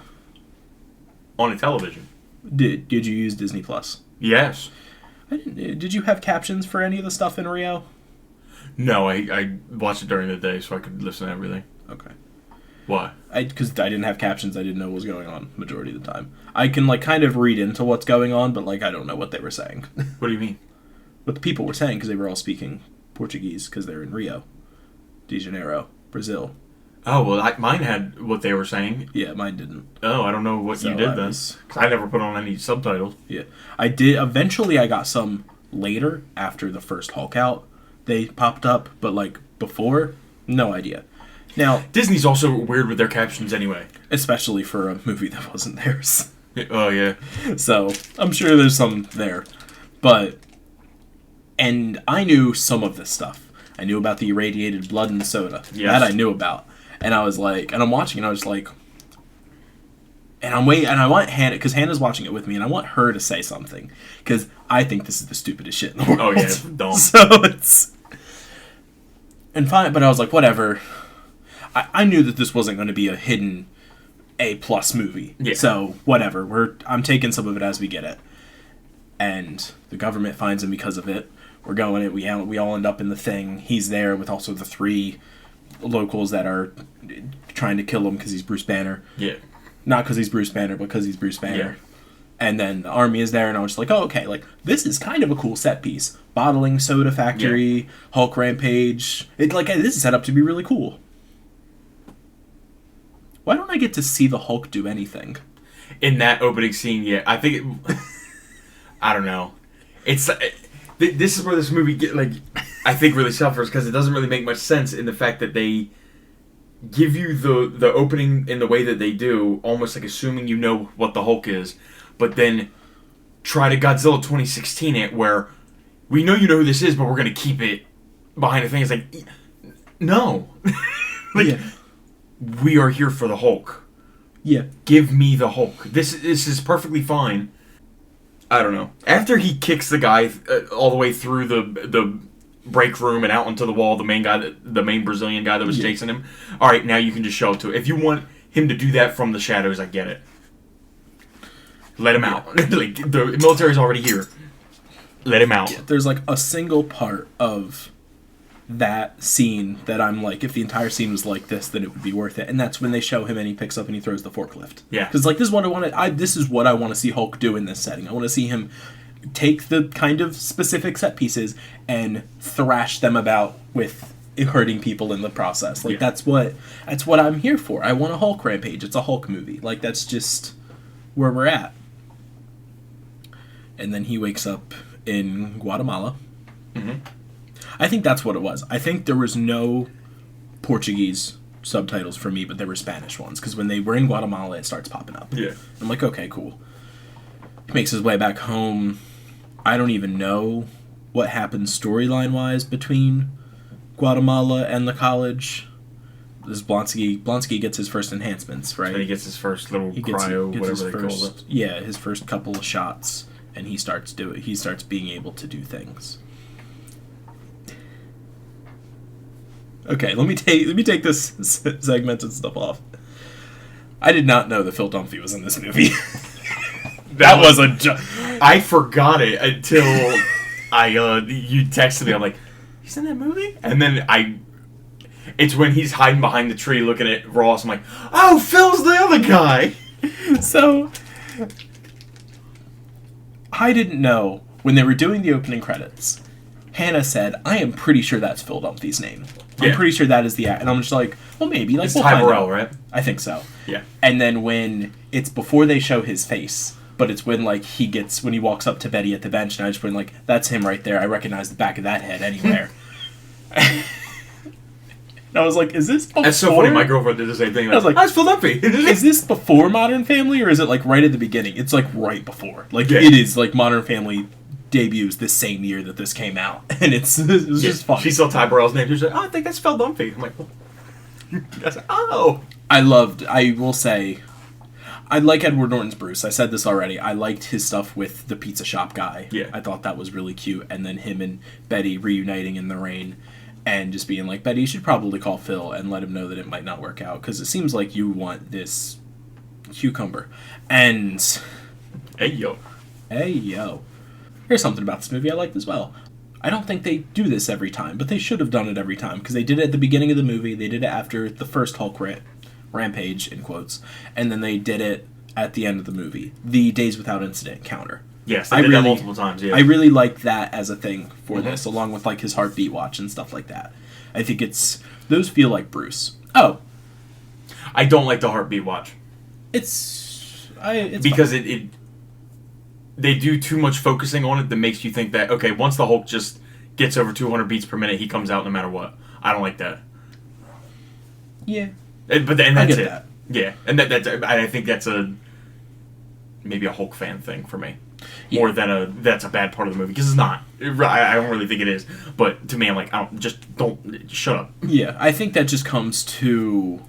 On a television. Did you use Disney Plus? Yes. Did you have captions for any of the stuff in Rio? No, I watched it during the day so I could listen to everything. Okay. Why? Because I didn't have captions, I didn't know what was going on majority of the time. I can, like, kind of read into what's going on, but, like, I don't know what they were saying. What do you mean? What the people were saying, because they were all speaking Portuguese, because they're in Rio de Janeiro, Brazil. Oh, well, mine had what they were saying. Yeah, mine didn't. Oh, I don't know what you did then. Because I never put on any subtitles. Yeah. I did. Eventually, I got some later, after the first Hulk out. They popped up, but, like, before, no idea. Now, Disney's also weird with their captions anyway. Especially for a movie that wasn't theirs. Oh, yeah. So, I'm sure there's some there. But, and I knew some of this stuff. I knew about the irradiated blood in the soda. Yes. That I knew about. And I was like, and I'm watching and I was like, and I'm waiting, and I want Hannah, because Hannah's watching it with me, and I want her to say something. Because I think this is the stupidest shit in the world. Oh, yeah, it's dumb. So it's, and fine, but I was like, whatever. I knew that this wasn't going to be a hidden A+ movie. Yeah. So, whatever. I'm taking some of it as we get it. And the government finds him because of it. We're going it. We all end up in the thing. He's there with also the 3 locals that are trying to kill him because he's Bruce Banner. Yeah. Not because he's Bruce Banner, but because he's Bruce Banner. Yeah. And then the army is there, and I was just like, oh, okay, like, this is kind of a cool set piece. Bottling soda factory, Hulk rampage. This is set up to be really cool. Why don't I get to see the Hulk do anything? In that opening scene, yeah. I think I don't know. It's this is where this movie I think really suffers, because it doesn't really make much sense in the fact that they give you the opening in the way that they do, almost like assuming you know what the Hulk is, but then try to Godzilla 2016 it, where we know you know who this is, but we're going to keep it behind the thing. It's like, no. We are here for the Hulk. Yeah. Give me the Hulk. This is perfectly fine. I don't know. After he kicks the guy all the way through the break room and out onto the wall, the main Brazilian guy that was chasing him, all right, now you can just show it to it. If you want him to do that from the shadows, I get it. Let him out. The military's already here. Let him out. Yeah, there's a single part of that scene that I'm like, if the entire scene was like this, then it would be worth it. And that's when they show him and he picks up and he throws the forklift. Yeah. Because this is what I want to. This is what I want to see Hulk do in this setting. I want to see him take the kind of specific set pieces and thrash them about with hurting people in the process. That's what I'm here for. I want a Hulk rampage. It's a Hulk movie. That's just where we're at. And then he wakes up in Guatemala. Mm-hmm. I think that's what it was. I think there was no Portuguese subtitles for me, but there were Spanish ones, because when they were in Guatemala, it starts popping up. Yeah. I'm like, okay, cool. He makes his way back home. I don't even know what happens storyline-wise between Guatemala and the college. This Blonsky gets his first enhancements, right? And he gets his first little cryo, whatever they call it. Yeah, his first couple of shots, and he starts being able to do things. Okay, let me take this segmented stuff off. I did not know that Phil Dunphy was in this movie. That was I forgot it until you texted me. I'm like, he's in that movie? And then it's when he's hiding behind the tree looking at Ross. I'm like, oh, Phil's the other guy. So, I didn't know when they were doing the opening credits. Hannah said, I am pretty sure that's Phil Dunphy's name. I'm pretty sure that is the act. And I'm just like, well, maybe. It's Ty Burrell, right? I think so. Yeah. And then when it's before they show his face, but it's when when he walks up to Betty at the bench, and I just went that's him right there. I recognize the back of that head anywhere. And I was like, is this before? That's so funny. My girlfriend did the same thing. I was like, it's Phil Dunphy. Is this before Modern Family, or is it like right at the beginning? It's like right before. Like it is like Modern Family debuts the same year that this came out, and it was just fun. She saw Ty Burrell's name. She was like, I think that's Phil Dunphy. I'm like, oh. I will say, I like Edward Norton's Bruce. I said this already. I liked his stuff with the pizza shop guy. Yeah. I thought that was really cute. And then him and Betty reuniting in the rain and just being like, Betty, you should probably call Phil and let him know that it might not work out because it seems like you want this cucumber. And... Hey, yo. Here's something about this movie I liked as well. I don't think they do this every time, but they should have done it every time because they did it at the beginning of the movie. They did it after the first Hulk rampage, in quotes, and then they did it at the end of the movie. The Days Without Incident counter. Yes, they did that multiple times, yeah. I really like that as a thing for this, along with like his heartbeat watch and stuff like that. I think those feel like Bruce. Oh. I don't like the heartbeat watch. It's because they do too much focusing on it that makes you think that, okay, once the Hulk just gets over 200 beats per minute, he comes out no matter what. I don't like that. Yeah. But that's it. That. Yeah, and I think that's maybe a Hulk fan thing for me, more than that's a bad part of the movie because it's not. I don't really think it is. But to me, I'm like, don't shut up. Yeah, I think that just comes to.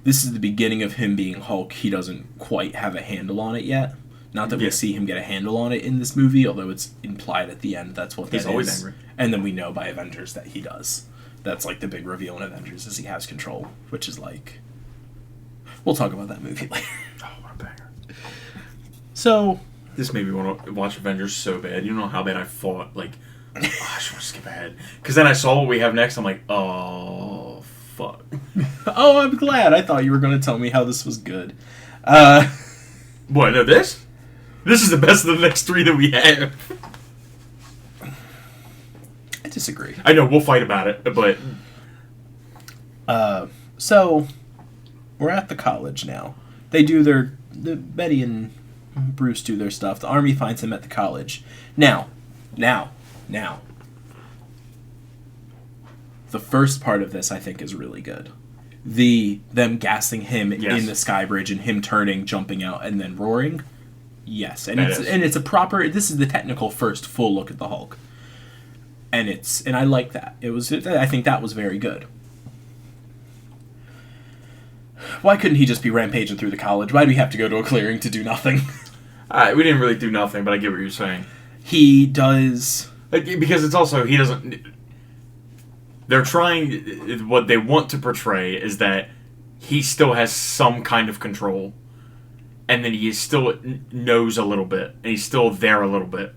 This is the beginning of him being Hulk. He doesn't quite have a handle on it yet. Not that we see him get a handle on it in this movie, although it's implied at the end that's what that is. He's always angry. And then we know by Avengers that he does. That's like the big reveal in Avengers is he has control, which is like... We'll talk about that movie later. Oh, what a banger. So... This made me want to watch Avengers so bad. You know how bad I fought? Like, I just want to skip ahead. Because then I saw what we have next. I'm like, oh, fuck. Oh, I'm glad. I thought you were going to tell me how this was good. What, no, this? This is the best of the next three that we have. I disagree. I know, we'll fight about it, but... So, we're at the college now. They do Betty and Bruce do their stuff. The army finds him at the college. Now. The first part of this, I think, is really good. Them gassing him in the sky bridge and him turning, jumping out, and then roaring. Yes, and it's a proper... This is the technical first full look at the Hulk. And I like that. I think that was very good. Why couldn't he just be rampaging through the college? Why do we have to go to a clearing to do nothing? We didn't really do nothing, but I get what you're saying. He does... Because it's also, he doesn't... They're trying... What they want to portray is that he still has some kind of control. And then he still knows a little bit. And he's still there a little bit.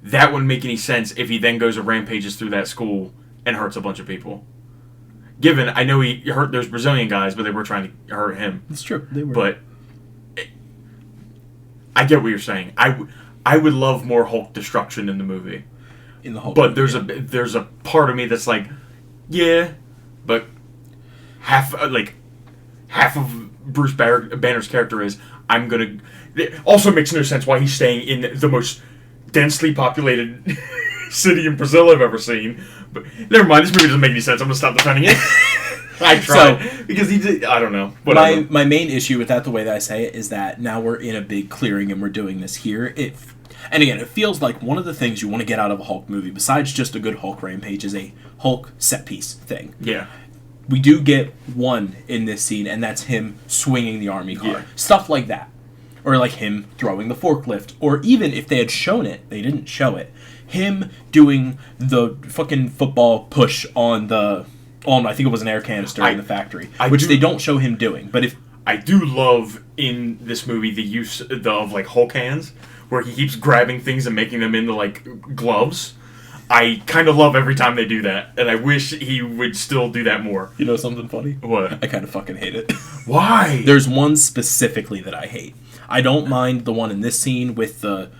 That wouldn't make any sense if he then goes and rampages through that school and hurts a bunch of people. Given, I know he hurt those Brazilian guys, but they were trying to hurt him. It's true. They were. But I get what you're saying. I would love more Hulk destruction in the movie. In the Hulk but movie, there's a part of me that's like, yeah, but half of Bruce Banner's character is it also makes no sense why he's staying in the most densely populated city in Brazil I've ever seen. But never mind, this movie doesn't make any sense. I'm gonna stop defending it. I tried because he did. I don't know. My main issue with that, the way that I say it, is that now we're in a big clearing and we're doing this here. And again, it feels like one of the things you want to get out of a Hulk movie, besides just a good Hulk rampage, is a Hulk set piece thing. Yeah. We do get one in this scene, and that's him swinging the army car. Yeah. Stuff like that. Or like him throwing the forklift. Or even if they had shown it, they didn't show it, him doing the fucking football push on I think it was an air canister in the factory, which they don't show him doing. But if I do love in this movie the use of like Hulk hands, where he keeps grabbing things and making them into like gloves. I kind of love every time they do that, and I wish he would still do that more. You know something funny? What? I kind of fucking hate it. Why? There's one specifically that I hate. I don't mind the one in this scene with the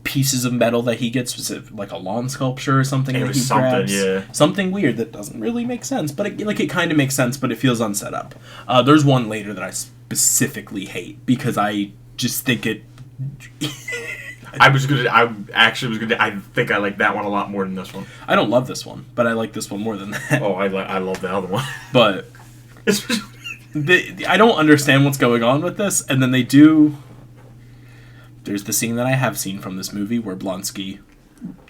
pieces of metal that he gets, like a lawn sculpture or something that he grabs. Yeah. Something weird that doesn't really make sense, but it kind of makes sense, but it feels unset up. There's one later that I specifically hate because I just think it... I actually was gonna. I think I like that one a lot more than this one. I don't love this one, but I like this one more than that. Oh, I love the other one. But I don't understand what's going on with this, and then they do. There's the scene that I have seen from this movie where Blonsky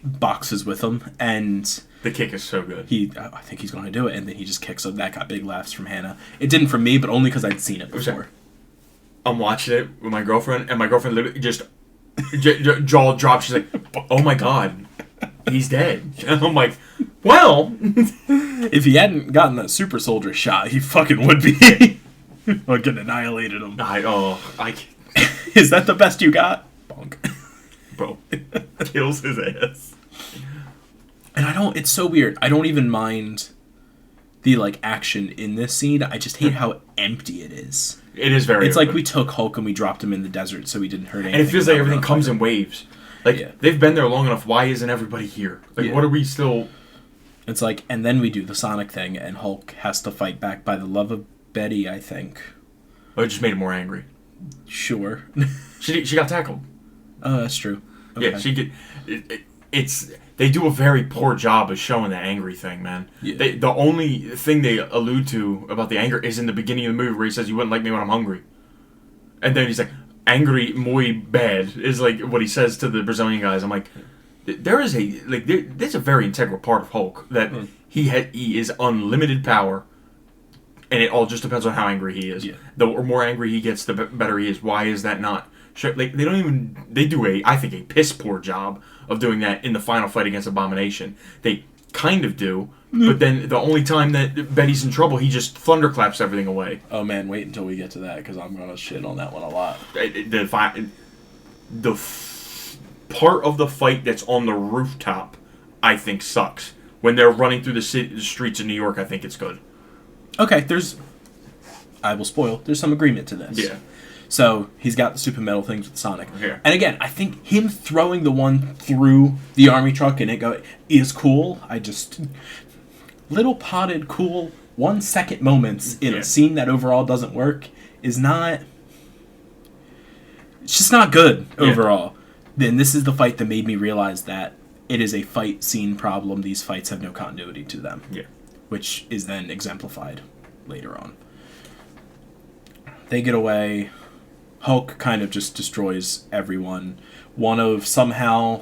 boxes with him, and the kick is so good. I think he's going to do it, and then he just kicks him. That got big laughs from Hannah. It didn't from me, but only because I'd seen it before. I'm watching it with my girlfriend, and my girlfriend literally just jaw drops. She's like, "Oh my god, he's dead." And I'm like, "Well, if he hadn't gotten that super soldier shot, he fucking would be." Fucking annihilated him. Is that the best you got? Bonk. Bro, kills his ass. And it's so weird. I don't even mind the, like, action in this scene. I just hate how empty it is. It is very It's open. like we took Hulk and we dropped him in the desert so he didn't hurt anything. And it feels like everything comes in waves. Like, they've been there long enough. Why isn't everybody here? Like, what are we still... It's like, and then we do the Sonic thing, and Hulk has to fight back by the love of Betty, I think. Oh, it just made him more angry. Sure. She got tackled. Oh, that's true. Okay. Yeah, she get. They do a very poor job of showing the angry thing, man. Yeah. The only thing they allude to about the anger is in the beginning of the movie where he says, "You wouldn't like me when I'm hungry," and then he's like, "Angry, muy bad," is like what he says to the Brazilian guys. I'm like, there's a very integral part of Hulk that he is unlimited power. And it all just depends on how angry he is. Yeah. The more angry he gets, the better he is. Why is that not? Like, they do I think, a piss poor job of doing that in the final fight against Abomination. They kind of do, but then the only time that Betty's in trouble, he just thunderclaps everything away. Oh man, wait until we get to that, because I'm gonna shit on that one a lot. The part of the fight that's on the rooftop, I think, sucks. When they're running through the streets of New York, I think it's good. Okay, I will spoil, there's some agreement to this. Yeah. So, he's got the stupid metal things with Sonic. Yeah. And again, I think him throwing the one through the army truck and it is cool. Little potted, cool, 1 second moments in a scene that overall doesn't work is not... It's just not good, overall. Then this is the fight that made me realize that it is a fight scene problem. These fights have no continuity to them. Yeah. Which is then exemplified later on. They get away. Hulk kind of just destroys everyone. One of somehow,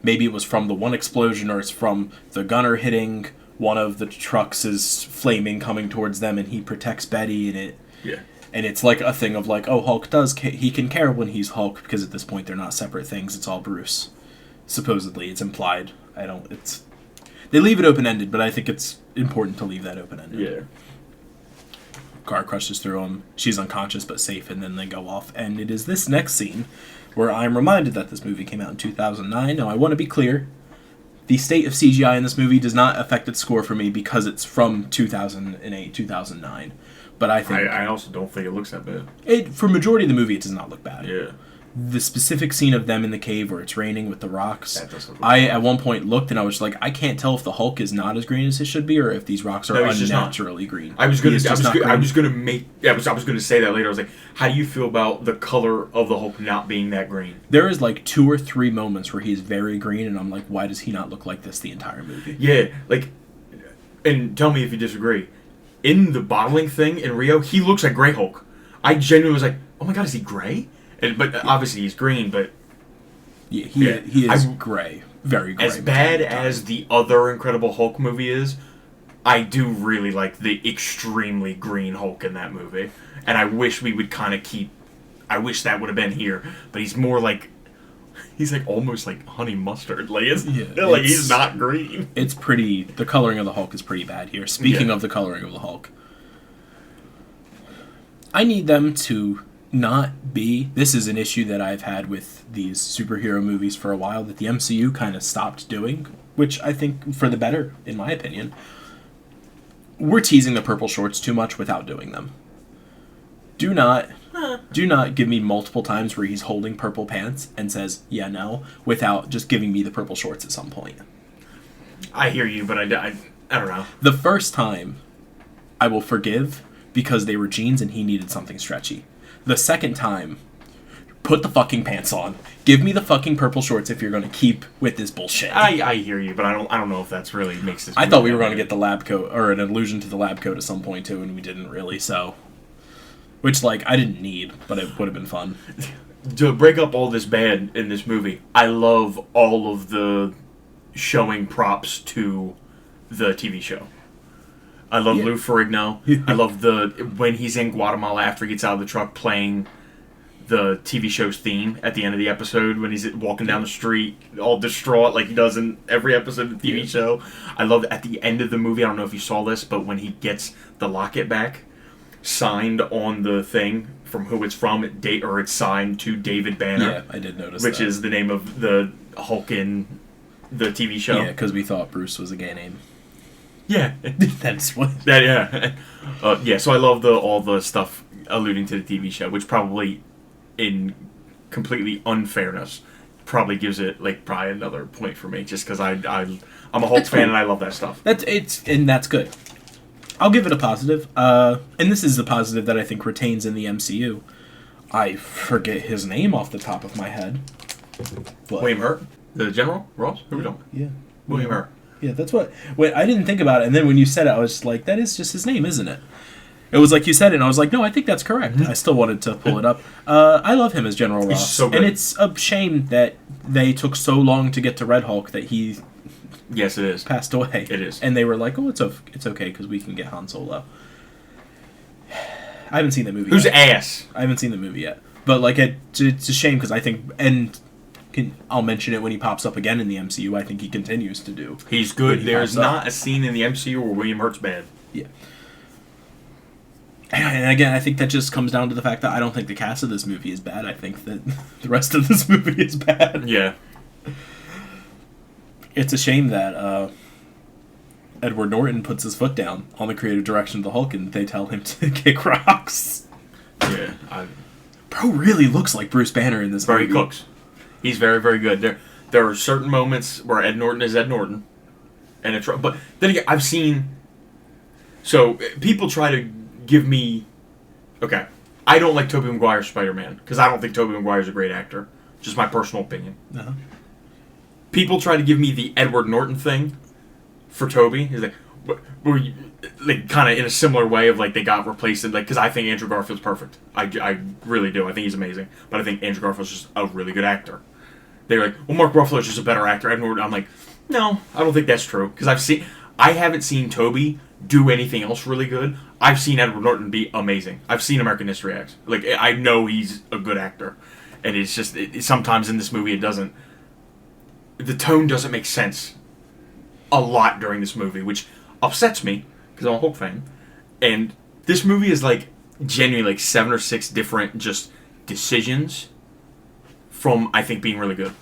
maybe it was from the one explosion or it's from the gunner hitting, one of the trucks is flaming coming towards them and he protects Betty and it's like a thing of like, oh, Hulk he can care when he's Hulk because at this point they're not separate things, it's all Bruce. Supposedly, it's implied. They leave it open-ended, but I think it's important to leave that open-ended. Yeah. Car crushes through him. She's unconscious but safe, and then they go off. And it is this next scene where I'm reminded that this movie came out in 2009. Now, I want to be clear. The state of CGI in this movie does not affect its score for me because it's from 2008, 2009. But I think... I also don't think it looks that bad. For majority of the movie, it does not look bad. Yeah. The specific scene of them in the cave where it's raining with the rocks, I at one point looked and I was like, I can't tell if the Hulk is not as green as it should be or if these rocks are unnaturally green. I was gonna say that later. I was like, how do you feel about the color of the Hulk not being that green? There is like 2 or 3 moments where he's very green and I'm like, why does he not look like this the entire movie? Yeah, like, and tell me if you disagree. In the bottling thing in Rio, he looks like Grey Hulk. I genuinely was like, oh my god, is he gray? But obviously he's green, but... Yeah, he is gray. Very gray. As bad as the other Incredible Hulk movie is, I do really like the extremely green Hulk in that movie. And I wish we would kind of keep... I wish that would have been here. But he's more like... He's like almost like honey mustard. Like, he's not green. It's pretty... The coloring of the Hulk is pretty bad here. Speaking of the coloring of the Hulk, I need them to... not be... This is an issue that I've had with these superhero movies for a while that the MCU kind of stopped doing, which I think for the better, in my opinion. We're teasing the purple shorts too much without doing them. Do not give me multiple times where he's holding purple pants and says, yeah, no, without just giving me the purple shorts at some point. I hear you, but I don't know. The first time, I will forgive because they were jeans and he needed something stretchy. The second time, put the fucking pants on. Give me the fucking purple shorts if you're going to keep with this bullshit. I hear you, but I don't know if that's really makes this. I thought we were going to get the lab coat or an allusion to the lab coat at some point too, and we didn't really. So, which like I didn't need, but it would have been fun. To break up all this bad in this movie, I love all of the showing props to the TV show. I love Lou Ferrigno. I love when he's in Guatemala after he gets out of the truck playing the TV show's theme at the end of the episode when he's walking down the street all distraught like he does in every episode of the TV show. I love at the end of the movie, I don't know if you saw this, but when he gets the locket back signed on the thing from who it's from, it's signed to David Banner. Yeah, I did notice which that. is the name of the Hulk in the TV show. Yeah, because we thought Bruce was a gay name. Yeah. That's what... yeah, so I love all the stuff alluding to the TV show, which probably, in completely unfairness, probably gives it probably another point for me, just because I'm a Hulk fan and I love that stuff. That's good. I'll give it a positive. And this is the positive that I think retains in the MCU. I forget his name off the top of my head. But William Hurt? The General? Ross? Who are we talking? Yeah. William Hurt. Yeah, that's what... I didn't think about it, and then when you said it, I was just like, that is just his name, isn't it? It was like you said it, and I was like, no, I think that's correct. I still wanted to pull it up. I love him as General Ross. He's so good. And it's a shame that they took so long to get to Red Hulk that he... Yes, it is. Passed away. It is. And they were like, oh, it's okay, because we can get Han Solo. I haven't seen the movie Who's yet. ass? I haven't seen the movie yet. But, it's a shame, because I think... And I'll mention it when he pops up again in the MCU. I think he continues to do. He's good. There's not a scene in the MCU where William Hurt's bad. Yeah. And again, I think that just comes down to the fact that I don't think the cast of this movie is bad. I think that the rest of this movie is bad. Yeah. It's a shame that Edward Norton puts his foot down on the creative direction of the Hulk and they tell him to kick rocks. Yeah. Bro really looks like Bruce Banner in this movie. He cooks. He's very, very good. There are certain moments where Ed Norton is Ed Norton. But then again, I've seen... So, people try to give me... Okay. I don't like Tobey Maguire's Spider-Man, because I don't think Tobey Maguire's a great actor. Just my personal opinion. Uh-huh. People try to give me the Edward Norton thing for Tobey. He's kind of in a similar way of they got replaced, because I think Andrew Garfield's perfect. I really do. I think he's amazing. But I think Andrew Garfield's just a really good actor. They were like, well, Mark Ruffalo's just a better actor. I'm like, no, I don't think that's true. Because I haven't seen Tobey do anything else really good. I've seen Edward Norton be amazing. I've seen American History X. I know he's a good actor. And it's just, sometimes in this movie it doesn't, the tone doesn't make sense a lot during this movie, which upsets me, because I'm a Hulk fan. And this movie is genuinely 7 or 6 different just decisions from, I think, being really good.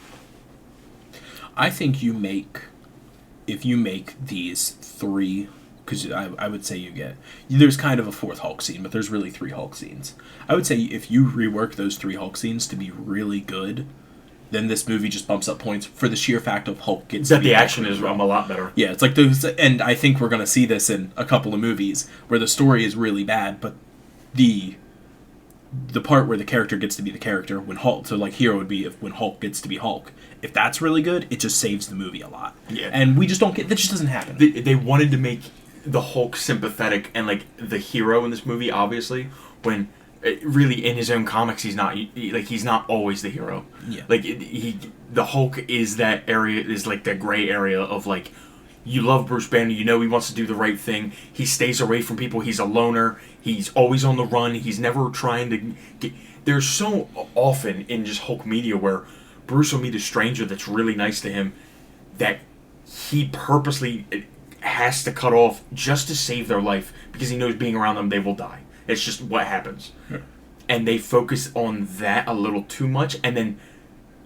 I think if you make these 3, because I would say there's kind of a 4th Hulk scene, but there's really 3 Hulk scenes. I would say if you rework those 3 Hulk scenes to be really good, then this movie just bumps up points for the sheer fact of Hulk gets that the action is a lot better. Yeah, it's and I think we're going to see this in a couple of movies where the story is really bad, but the part where the character gets to be the character when Hulk, so hero would be when Hulk gets to be Hulk. If that's really good, it just saves the movie a lot. Yeah, and we just don't that just doesn't happen. They wanted to make the Hulk sympathetic and the hero in this movie, obviously, when really in his own comics he's not always the hero. Yeah, the Hulk is that area, is that gray area of you love Bruce Banner, he wants to do the right thing, he stays away from people, he's a loner, he's always on the run, he's never trying to get... There's so often in just Hulk media where Bruce will meet a stranger that's really nice to him that he purposely has to cut off just to save their life because he knows being around them they will die. It's just what happens. Yeah. And they focus on that a little too much, and then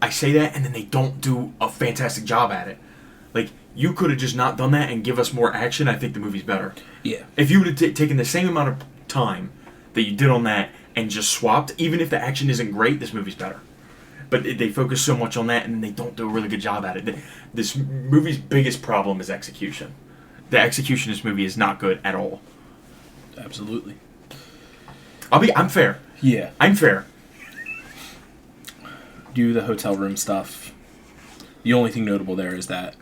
I say that and then they don't do a fantastic job at it. You could have just not done that and give us more action. I think the movie's better. Yeah. If you would have taken the same amount of time that you did on that and just swapped, even if the action isn't great, this movie's better. But they focus so much on that and they don't do a really good job at it. This movie's biggest problem is execution. The execution of this movie is not good at all. Absolutely. I'm fair. Yeah. I'm fair. do the hotel room stuff. The only thing notable there is that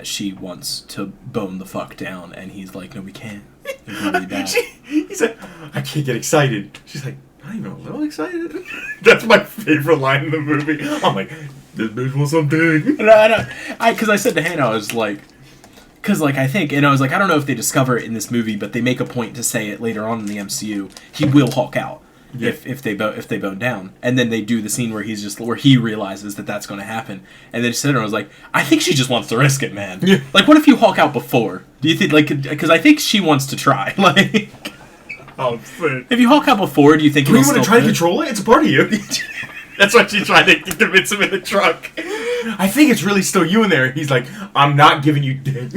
she wants to bone the fuck down, and he's like, no, we can't. It's really bad. He's like, I can't get excited. She's like, not even a little excited. That's my favorite line in the movie. I'm like, this bitch wants something. Because I said to Hannah, I was like, because like I think, and I was like, I don't know if they discover it in this movie, but they make a point to say it later on in the MCU. He will Hulk out. Yeah. If they bone down, and then they do the scene where he realizes that that's going to happen, and then I was like, I think she just wants to risk it, man. Yeah. Like, what if you Hulk out before? Do you think because I think she wants to try, like. Oh, shit. If you Hulk out before, do you think? Do you want to try to control it? It's a part of you. That's why she tried to convince him in the truck. I think it's really still you in there. He's like, I'm not giving you dick.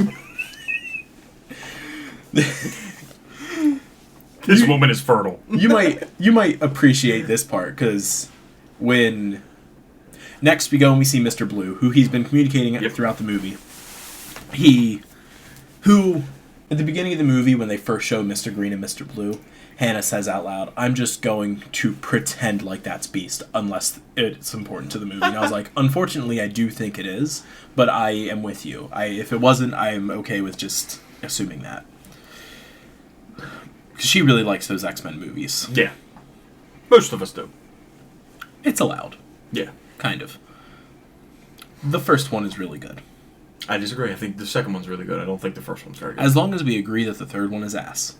This woman is fertile. You might appreciate this part, because when next we go and we see Mr. Blue, who he's been communicating throughout the movie. Who at the beginning of the movie, when they first show Mr. Green and Mr. Blue, Hannah says out loud, I'm just going to pretend like that's Beast, unless it's important to the movie. And I was like, unfortunately, I do think it is, but I am with you. If it wasn't, I am okay with just assuming that. Because she really likes those X-Men movies. Yeah. Most of us do. It's allowed. Yeah. Kind of. The first one is really good. I disagree. I think the second one's really good. I don't think the first one's very good. As long as we agree that the third one is ass.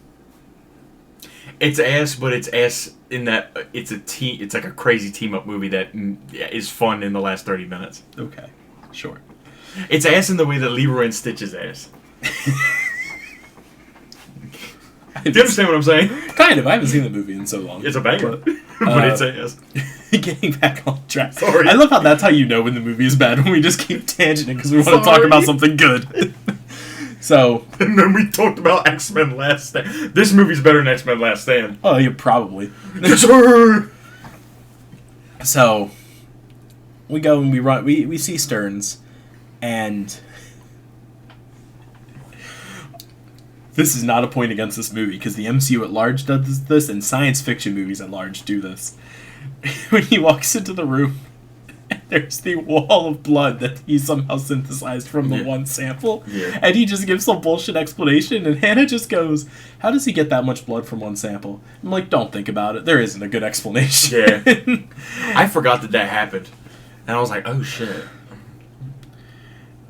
It's ass, but it's ass in that it's it's like a crazy team-up movie that is fun in the last 30 minutes. Okay. Sure. It's ass in the way that Leroy and Stitch is ass. Do you understand what I'm saying? Kind of. I haven't seen the movie in so long. It's a banger. But it's ass. Getting back on track. Sorry. I love how that's how you know when the movie is bad, when we just keep tangenting because we want to talk about something good. So. And then we talked about X-Men Last Stand. This movie's better than X-Men Last Stand. Oh, yeah, probably. Yes, sir! So, we go and we see Stearns, and this is not a point against this movie, because the MCU at large does this, and science fiction movies at large do this. When he walks into the room, there's the wall of blood that he somehow synthesized from the one sample, and he just gives some bullshit explanation, and Hannah just goes, how does he get that much blood from one sample? I'm like, don't think about it. There isn't a good explanation. Yeah. I forgot that happened. And I was like, oh shit.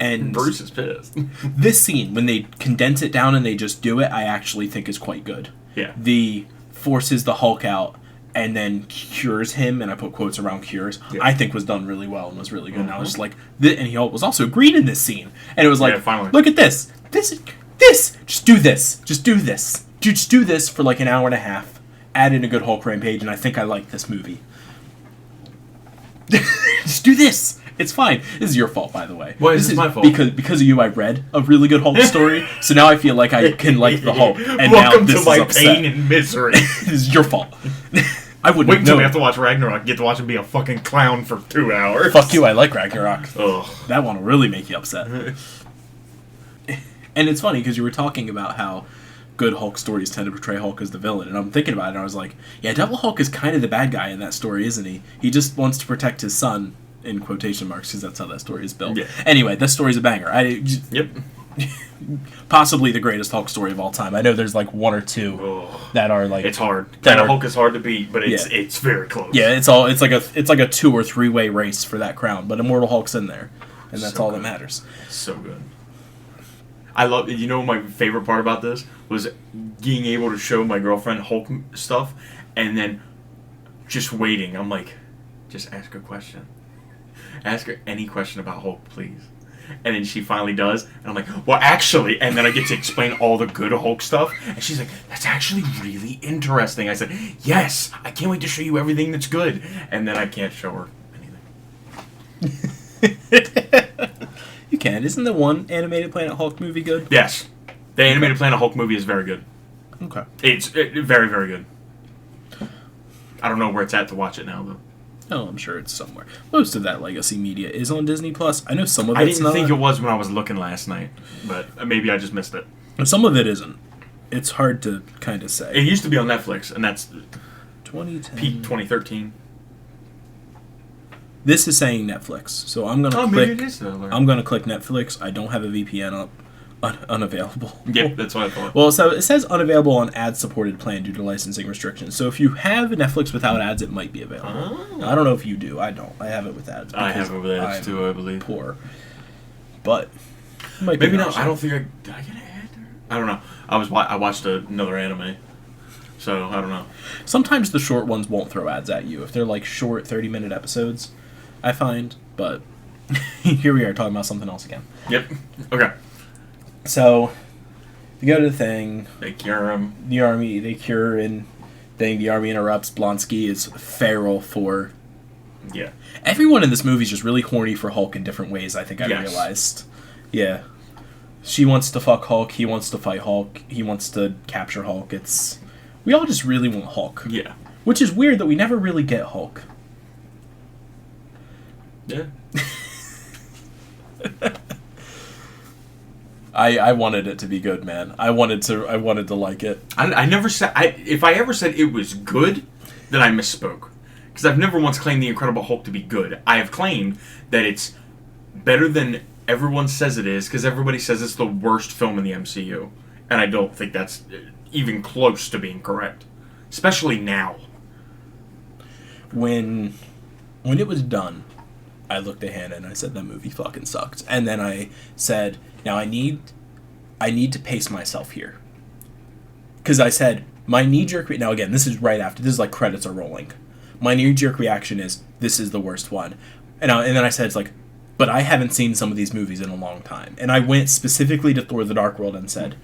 And Bruce is pissed. This scene, when they condense it down and they just do it, I actually think is quite good. Yeah. The forces the Hulk out and then cures him, and I put quotes around cures, I think was done really well and was really good. And I was just like, and he was also green in this scene. And it was like, look at this. Just do this. Just do this. Just do this for like an hour and a half. Add in a good Hulk rampage, and I think I like this movie. Just do this. It's fine. This is your fault, by the way. Why is this my fault? Because of you, I read a really good Hulk story, so now I feel like I can like the Hulk. And welcome now this to my is pain and misery. This is your fault. I wouldn't wait until know. we have to watch Ragnarok. Get to watch him be a fucking clown for 2 hours. Fuck you, I like Ragnarok. Ugh. That one will really make you upset. And it's funny, because you were talking about how good Hulk stories tend to portray Hulk as the villain, and I'm thinking about it, and I was like, yeah, Devil Hulk is kind of the bad guy in that story, isn't he? He just wants to protect his son, in quotation marks, because that's how that story is built. Yeah. Anyway, this story's a banger. Yep. Possibly the greatest Hulk story of all time. I know there's like one or two that are like... It's hard. That Hulk is hard to beat, but it's very close. Yeah, it's like a 2 or 3 way race for that crown, but Immortal Hulk's in there, and that's all that matters. So good. I love... You know, my favorite part about this was being able to show my girlfriend Hulk stuff, and then just waiting. I'm like, just ask a question. Ask her any question about Hulk, please. And then she finally does, and I'm like, well, actually, and then I get to explain all the good Hulk stuff, and she's like, that's actually really interesting. I said, yes, I can't wait to show you everything that's good. And then I can't show her anything. You can. Isn't the one Animated Planet Hulk movie good? Yes. The Animated Planet Hulk movie is very good. Okay. It's very, very good. I don't know where it's at to watch it now, though. Oh, I'm sure it's somewhere. Most of that legacy media is on Disney Plus. I know some of it's not. I didn't not. think it was when I was looking last night, but maybe I just missed it. Some of it isn't. It's hard to kind of say. It used to be on Netflix, and that's 2010. peak 2013. This is saying Netflix, so I'm gonna click. Maybe it is I'm gonna click Netflix. I don't have a VPN up. Unavailable. Yep, that's what I thought. Well, so it says unavailable on ad-supported plan due to licensing restrictions. So if you have Netflix without ads, it might be available. Oh. I don't know if you do. I don't. I have it with ads. I have it with ads too, I believe. Poor. But maybe not. I don't think did I get an ad there? I don't know. I watched another anime, so I don't know. Sometimes the short ones won't throw ads at you if they're like short 30-minute episodes. I find, but here we are talking about something else again. Yep. Okay. So you go to the thing. They cure him. The army. They cure and thing. The army interrupts. Blonsky is feral for. Yeah. Everyone in this movie is just really horny for Hulk in different ways, I think I realized. Yeah. She wants to fuck Hulk, he wants to fight Hulk, he wants to capture Hulk. We all just really want Hulk. Yeah. Which is weird that we never really get Hulk. Yeah. I wanted it to be good, man. I wanted to like it. I never said... if I ever said it was good, then I misspoke. Because I've never once claimed The Incredible Hulk to be good. I have claimed that it's better than everyone says it is, because everybody says it's the worst film in the MCU. And I don't think that's even close to being correct. Especially now. When it was done, I looked at Hannah and I said, that movie fucking sucked. And then I said, now I need to pace myself here. Because I said, my knee-jerk... Now again, this is right after. This is like credits are rolling. My knee-jerk reaction is, this is the worst one. And then I said, it's like, but I haven't seen some of these movies in a long time. And I went specifically to Thor: The Dark World and said,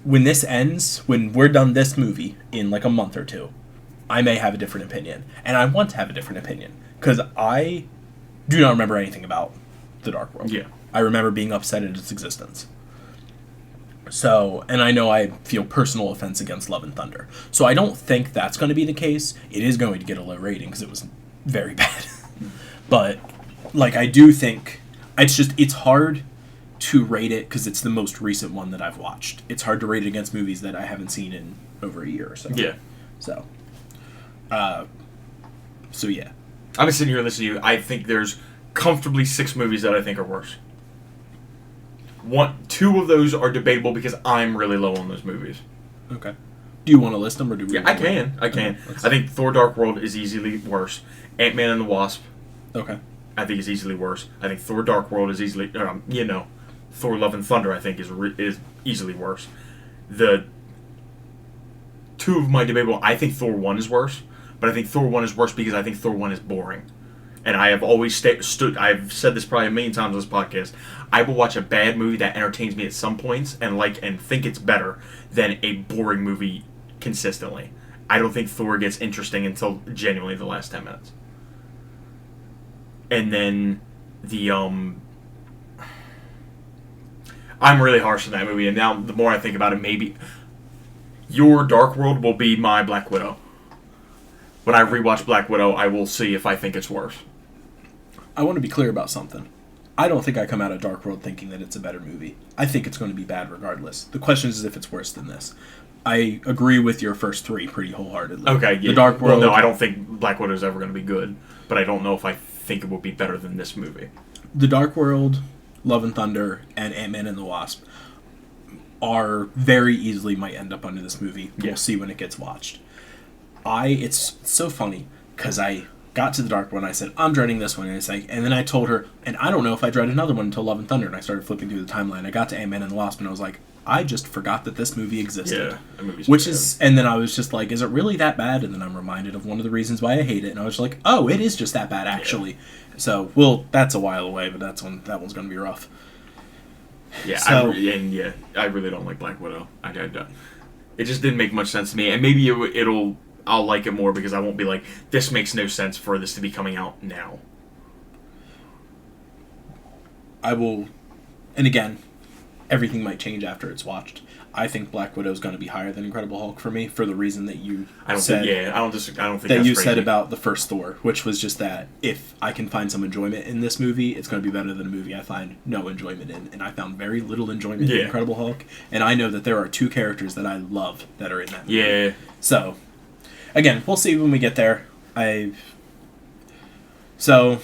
when this ends, when we're done this movie in like a month or two, I may have a different opinion. And I want to have a different opinion. Because I do not remember anything about The Dark World. Yeah. I remember being upset at its existence. So, and I know I feel personal offense against Love and Thunder. So I don't think that's going to be the case. It is going to get a low rating because it was very bad. But, like, I do think it's hard to rate it because it's the most recent one that I've watched. It's hard to rate it against movies that I haven't seen in over a year or so. Yeah. So yeah. I've been sitting here listening to you. I think there's comfortably 6 movies that I think are worse. 2 of those are debatable because I'm really low on those movies. Okay. Do you want to list them or do we? Yeah, I can. I think Thor: Dark World is easily worse. Ant-Man and the Wasp. Okay. I think is easily worse. I think Thor: Dark World is easily, Thor: Love and Thunder. I think is easily worse. The 2 of my debatable. I think Thor 1 is worse, but I think Thor 1 is worse because I think Thor 1 is boring. And I have always I've said this probably a million times on this podcast. I will watch a bad movie that entertains me at some points and think it's better than a boring movie consistently. I don't think Thor gets interesting until genuinely the last 10 minutes. And then I'm really harsh on that movie, and now the more I think about it, maybe your Dark World will be my Black Widow. When I rewatch Black Widow, I will see if I think it's worse. I want to be clear about something. I don't think I come out of Dark World thinking that it's a better movie. I think it's going to be bad regardless. The question is if it's worse than this. I agree with your first 3 pretty wholeheartedly. Okay, yeah. The Dark World... Well, no, I don't think Black Widow is ever going to be good, but I don't know if I think it will be better than this movie. The Dark World, Love and Thunder, and Ant-Man and the Wasp are very easily might end up under this movie. Yeah. We'll see when it gets watched. It's so funny because I got to the Dark One and I said, I'm dreading this one. And it's like, and then I told her, and I don't know if I dread another one until Love and Thunder. And I started flipping through the timeline. I got to Ant-Man and the Wasp and I was like, I just forgot that this movie existed. Yeah, that movie's Which bad. is, and then I was just like, is it really that bad? And then I'm reminded of one of the reasons why I hate it. And I was like, oh, it is just that bad actually. Yeah. So, well, that's a while away, but that one's going to be rough. Yeah, so, I really don't like Black Widow. I don't. It just didn't make much sense to me, and maybe I'll like it more because I won't be like, this makes no sense for this to be coming out now. I will, and again, everything might change after it's watched. I think Black Widow is going to be higher than Incredible Hulk for me for the reason that you said. I don't think that that's you crazy. said about the first Thor, which was just that if I can find some enjoyment in this movie, it's going to be better than a movie I find no enjoyment in. And I found very little enjoyment in Incredible Hulk. And I know that there are 2 characters that I love that are in that movie. Yeah. So, again, we'll see when we get there. So,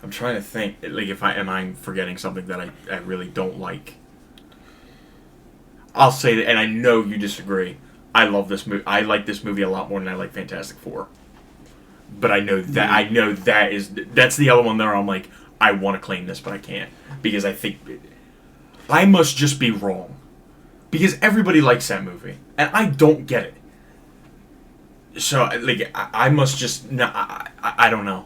I'm trying to think. Like, if I'm forgetting something that I really don't like. I'll say that, and I know you disagree. I love this movie. I like this movie a lot more than I like Fantastic Four. But I know that's the other one there. I'm like, I want to claim this, but I can't because I think I must just be wrong because everybody likes that movie and I don't get it. So like, I must just no. I don't know.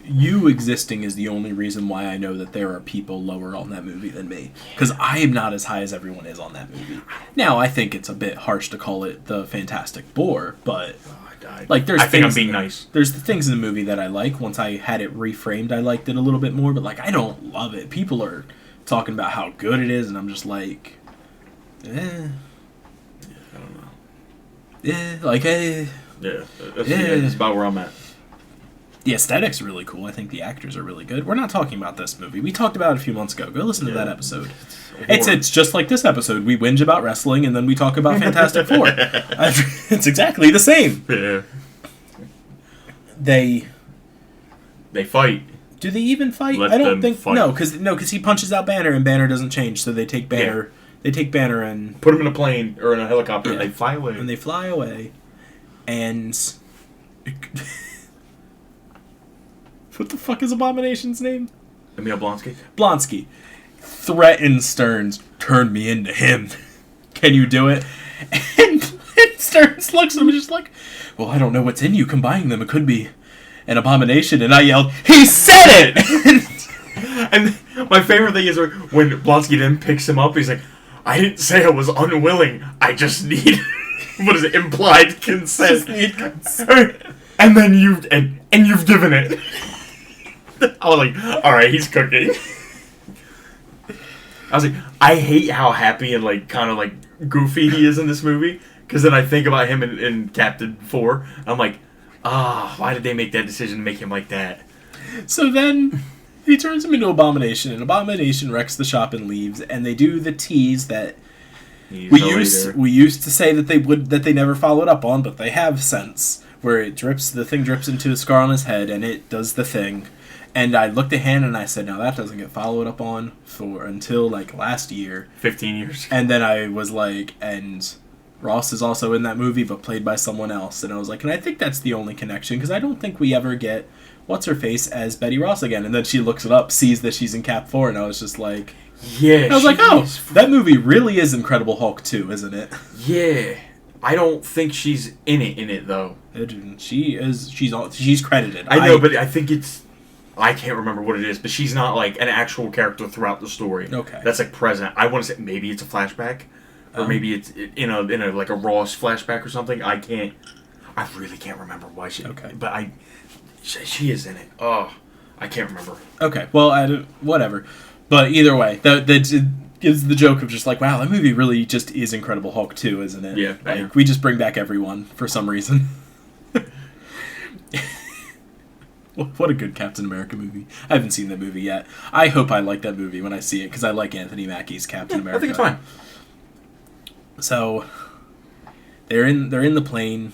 You existing is the only reason why I know that there are people lower on that movie than me. Because I am not as high as everyone is on that movie. Now, I think it's a bit harsh to call it the Fantastic Four, but like, I think I'm being nice. There's the things in the movie that I like. Once I had it reframed, I liked it a little bit more, but like, I don't love it. People are talking about how good it is, and I'm just like, I don't know. Yeah, That's about where I'm at. The aesthetic's really cool. I think the actors are really good. We're not talking about this movie. We talked about it a few months ago. Go listen to that episode. It's just like this episode. We whinge about wrestling, and then we talk about Fantastic Four. It's exactly the same. Yeah. They fight. Do they even fight? Let I don't them think fight. No, because he punches out Banner, and Banner doesn't change. So they take Banner. Yeah. They take Banner and put him in a plane or in a helicopter, and they fly away. And they fly away, and. What the fuck is Abomination's name? Emil Blonsky? Blonsky threatens Stearns, turn me into him. Can you do it? And Stearns looks at him and just like, well, I don't know what's in you. Combining them, it could be an abomination. And I yelled, he said it! And my favorite thing is when Blonsky then picks him up, he's like, I didn't say I was unwilling. I just need, what is it, implied consent. And then you've given it. I was like, alright, he's cooking. I was like, I hate how happy and like kind of like goofy he is in this movie. Because then I think about him in Captain 4. I'm like, why did they make that decision to make him like that? So then he turns him into Abomination, and Abomination wrecks the shop and leaves. And they do the tease that we used to say that they never followed up on, but they have since. Where the thing drips into a scar on his head, and it does the thing. And I looked at Hannah and I said, no, that doesn't get followed up on until like last year. 15 years. And then I was like, and Ross is also in that movie, but played by someone else. And I was like, and I think that's the only connection, because I don't think we ever get What's-Her-Face as Betty Ross again. And then she looks it up, sees that she's in Cap 4, and I was just like... Yeah, I was like, oh, that movie really is Incredible Hulk 2, isn't it? Yeah. I don't think she's in it though. She's credited. I know, but I think it's... I can't remember what it is, but she's not like an actual character throughout the story. Okay. That's like present. I want to say maybe it's a flashback, or maybe it's in a like a Ross flashback or something. I really can't remember why she. Okay. But she is in it. Oh, I can't remember. Okay. Well, whatever. But either way, that gives the joke of just like, wow, that movie really just is Incredible Hulk 2, isn't it? Yeah. Like, we just bring back everyone for some reason. What a good Captain America movie. I haven't seen that movie yet. I hope I like that movie when I see it, because I like Anthony Mackie's Captain America. I think it's fine. So they're in the plane.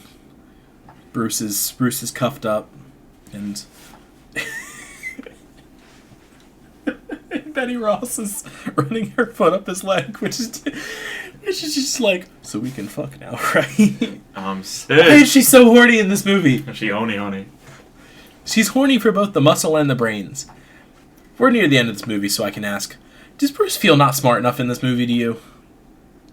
Bruce is cuffed up, and Betty Ross is running her foot up his leg, which is just like, so we can fuck now, right? I'm sick. Why is she so horny in this movie? She honey. She's horny for both the muscle and the brains. We're near the end of this movie, so I can ask, does Bruce feel not smart enough in this movie to you?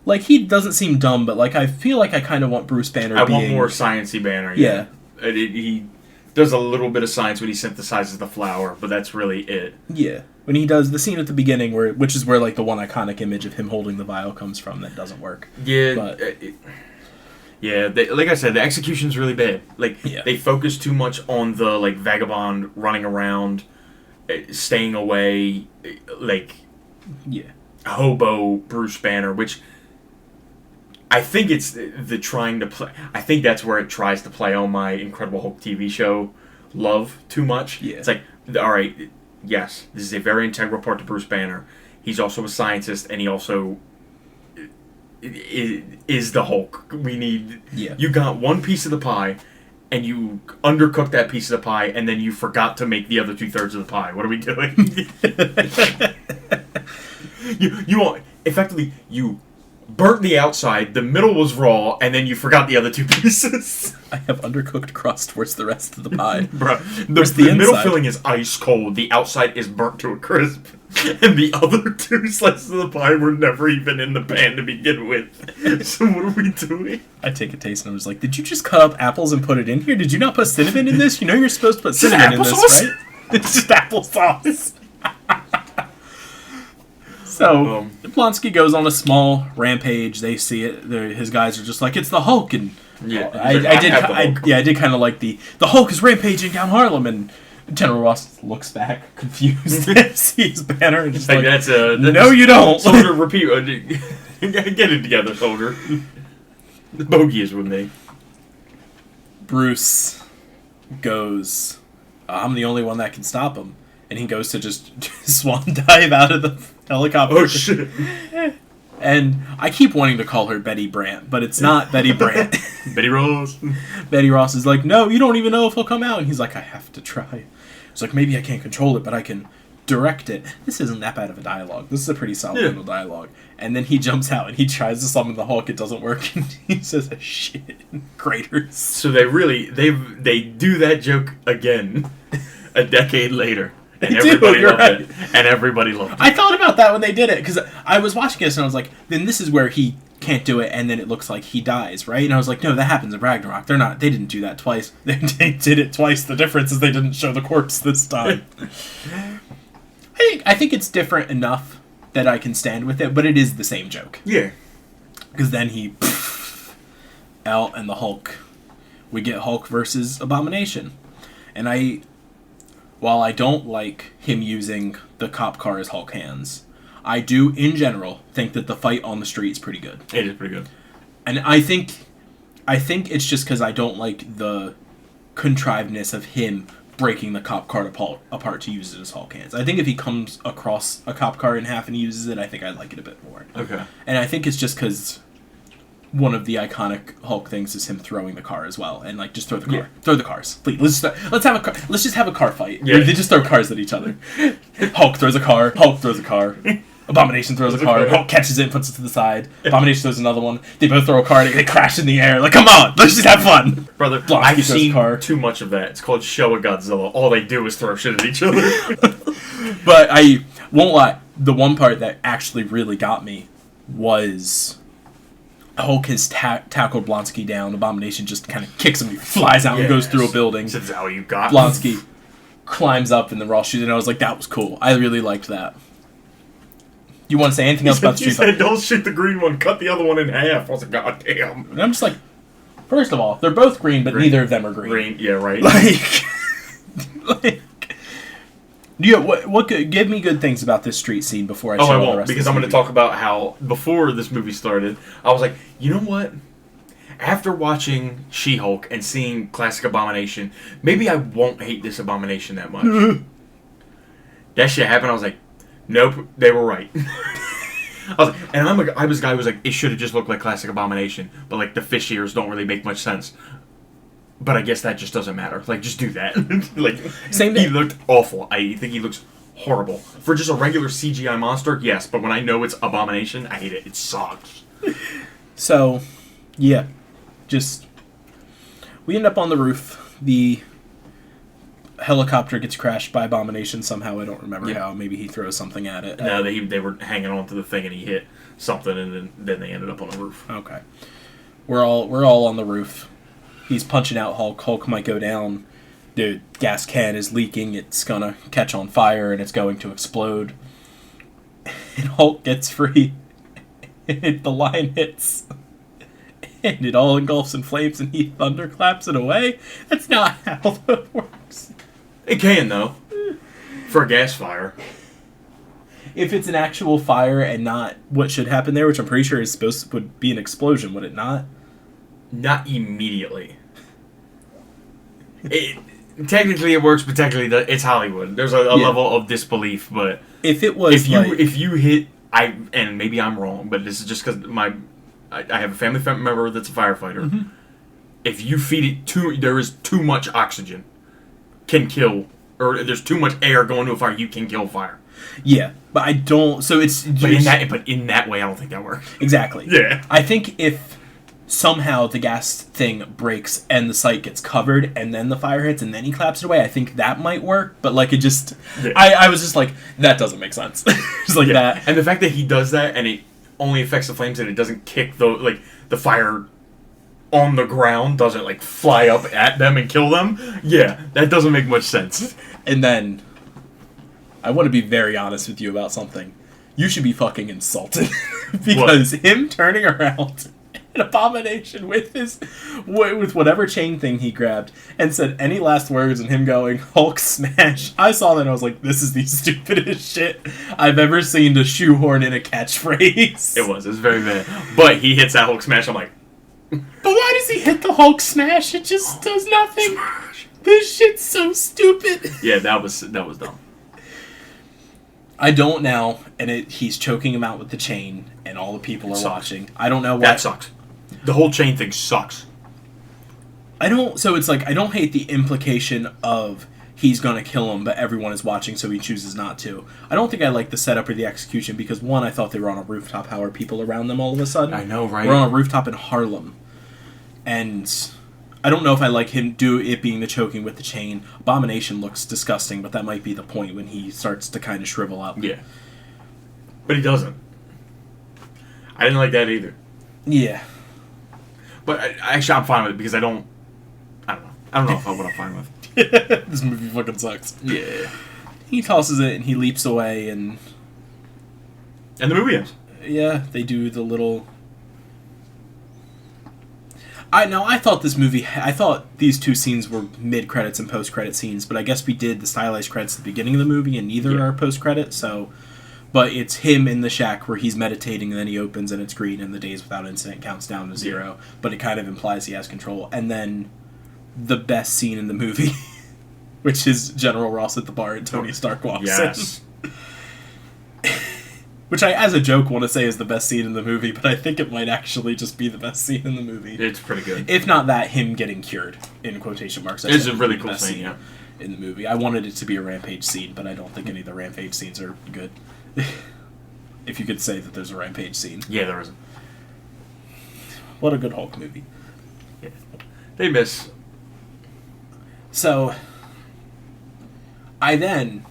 Like, he doesn't seem dumb, but like, I feel like I kind of want Bruce Banner I want more sciencey Banner. Yeah. He does a little bit of science when he synthesizes the flower, but that's really it. Yeah. When he does the scene at the beginning, which is where like the one iconic image of him holding the vial comes from, that doesn't work. Yeah. But like I said, the execution's really bad. Like, yeah. They focus too much on the like vagabond running around, staying away, like hobo Bruce Banner, which I think it's the trying to play. I think that's where it tries to play on my Incredible Hulk TV show love too much. Yeah. It's like, all right, yes, this is a very integral part to Bruce Banner. He's also a scientist, and he also is the Hulk. We need... Yeah. You got one piece of the pie, and you undercooked that piece of the pie, and then you forgot to make the other 2/3 of the pie. What are we doing? Effectively, you burnt the outside, the middle was raw, and then you forgot the other 2 pieces. I have undercooked crust. Where's the rest of the pie? Bro, the middle filling is ice cold, the outside is burnt to a crisp, and the other 2 slices of the pie were never even in the pan to begin with. So what are we doing? I take a taste and I'm just like, did you just cut up apples and put it in here? Did you not put cinnamon in this? You know you're supposed to put cinnamon in this, right? It's just applesauce. So, Blonsky goes on a small rampage. They see it. His guys are just like, it's the Hulk. And I did kind of like the Hulk is rampaging down Harlem. And General Ross looks back, confused, and sees Banner and just like, no, you don't. Soldier, repeat. Get it together, soldier. The bogey is with me. Bruce goes, I'm the only one that can stop him. And he goes to just swan dive out of the helicopter. Oh, shit. And I keep wanting to call her Betty Brant, but it's not Betty Brant. Betty Ross. Betty Ross is like, no, you don't even know if he'll come out. And he's like, I have to try. It's like, maybe I can't control it, but I can direct it. This isn't that bad of a dialogue. This is a pretty solid little dialogue. And then he jumps out and he tries to summon the Hulk. It doesn't work. And he says, shit, craters. So they do that joke again a decade later. And everybody loved it. And everybody loved it. I thought about that when they did it, because I was watching this and I was like, then this is where he can't do it, and then it looks like he dies, right? And I was like, no, that happens in Ragnarok. They didn't do that twice. They did it twice. The difference is they didn't show the corpse this time. I think it's different enough that I can stand with it, but it is the same joke. Yeah. Because then he out and the Hulk. We get Hulk versus Abomination. And while I don't like him using the cop car as Hulk hands, I do, in general, think that the fight on the street is pretty good. It is pretty good. And I think it's just because I don't like the contrivedness of him breaking the cop car apart to use it as Hulk hands. I think if he comes across a cop car in half and uses it, I think I'd like it a bit more. Okay. And I think it's just because one of the iconic Hulk things is him throwing the car as well, and like just throw the car, throw the cars, please. Let's just have a car fight. Yeah. They just throw cars at each other. Hulk throws a car. Hulk throws a car. Abomination throws a car. Hulk catches it and puts it to the side. Abomination throws another one. They both throw a car and they crash in the air. Like, come on, let's just have fun, brother. I've seen too much of that. It's called Showa Godzilla. All they do is throw shit at each other. But I won't lie. The one part that actually really got me was Hulk has tackled Blonsky down. Abomination just kind of kicks him. He flies out and goes through a building. That's how you got Blonsky climbs up and then Ross shoots. And I was like, that was cool. I really liked that. You want to say anything else about the street fight? He said, don't shoot the green one. Cut the other one in half. I was like, God damn. And I'm just like, first of all, they're both green, but neither of them are green. Yeah, right. What give me good things about this street scene before I show I all won't, the rest because of I'm going to talk about how, before this movie started, I was like, you know what? After watching She-Hulk and seeing classic Abomination, maybe I won't hate this Abomination that much. That shit happened, I was like, nope, they were right. I was a guy who was like, it should have just looked like classic Abomination, but like the fish ears don't really make much sense. But I guess that just doesn't matter. Like, just do that. Like, same thing. He looked awful. I think he looks horrible. For just a regular CGI monster, yes, but when I know it's Abomination, I hate it. It sucks. So, yeah. We end up on the roof. The helicopter gets crashed by Abomination somehow. I don't remember how. Maybe he throws something at it. No, they were hanging on to the thing and he hit something and then they ended up on the roof. Okay. We're all on the roof. He's punching out Hulk. Hulk might go down. The gas can is leaking. It's gonna catch on fire and it's going to explode. And Hulk gets free. And the line hits. And it all engulfs in flames and he thunderclaps it away. That's not how that works. It can, though. For a gas fire. If it's an actual fire and not what should happen there, which I'm pretty sure would be an explosion, would it not? Not immediately. Technically it works, but technically it's Hollywood. There's a level of disbelief, but if it was if you hit, and maybe I'm wrong, but this is just because I have a family member that's a firefighter. Mm-hmm. if you feed it there is too much oxygen, can kill, or there's too much air going to a fire, you can kill fire. Yeah, but I don't. So it's but in that way, I don't think that works. Exactly. Yeah. I think if somehow the gas thing breaks and the site gets covered and then the fire hits and then he claps it away, I think that might work. But like it just, I was just like, that doesn't make sense. Just like that. And the fact that he does that and it only affects the flames and it doesn't kick the fire on the ground, doesn't like fly up at them and kill them. Yeah, that doesn't make much sense. And then I want to be very honest with you about something. You should be fucking insulted because him turning around an Abomination with whatever chain thing he grabbed and said any last words and him going Hulk smash. I saw that and I was like, this is the stupidest shit I've ever seen to shoehorn in a catchphrase. It was very bad. But he hits that Hulk smash, I'm like, but why does he hit the Hulk smash? It just does nothing. Smash. This shit's so stupid. Yeah, that was dumb. I don't now, and he's choking him out with the chain, and all the people are watching. I don't know why. That sucks. The whole chain thing sucks. So it's like, I don't hate the implication of he's gonna kill him, but everyone is watching, so he chooses not to. I don't think I like the setup or the execution, because one, I thought they were on a rooftop. How are people around them all of a sudden? I know, right? We're on a rooftop in Harlem. And I don't know if I like him do it being the choking with the chain. Abomination looks disgusting, but that might be the point when he starts to kind of shrivel up. Yeah. But he doesn't. I didn't like that either. Yeah. But actually, I'm fine with it because I don't know. I don't know what I'm fine with. This movie fucking sucks. Yeah. He tosses it and he leaps away and the movie ends. Yeah, they do the little... I thought these two scenes were mid-credits and post-credit scenes, but I guess we did the stylized credits at the beginning of the movie and neither are post-credit, so... But it's him in the shack where he's meditating and then he opens and it's green and the days without incident counts down to 0, but it kind of implies he has control. And then the best scene in the movie, which is General Ross at the bar and Tony Stark walks in. Which I, as a joke, want to say is the best scene in the movie, but I think it might actually just be the best scene in the movie. It's pretty good. If not that, him getting cured, in quotation marks. It's a really cool scene, yeah. In the movie. I wanted it to be a Rampage scene, but I don't think any of the Rampage scenes are good. If you could say that there's a Rampage scene. Yeah, there isn't. What a good Hulk movie. Yeah. They miss. So, I then,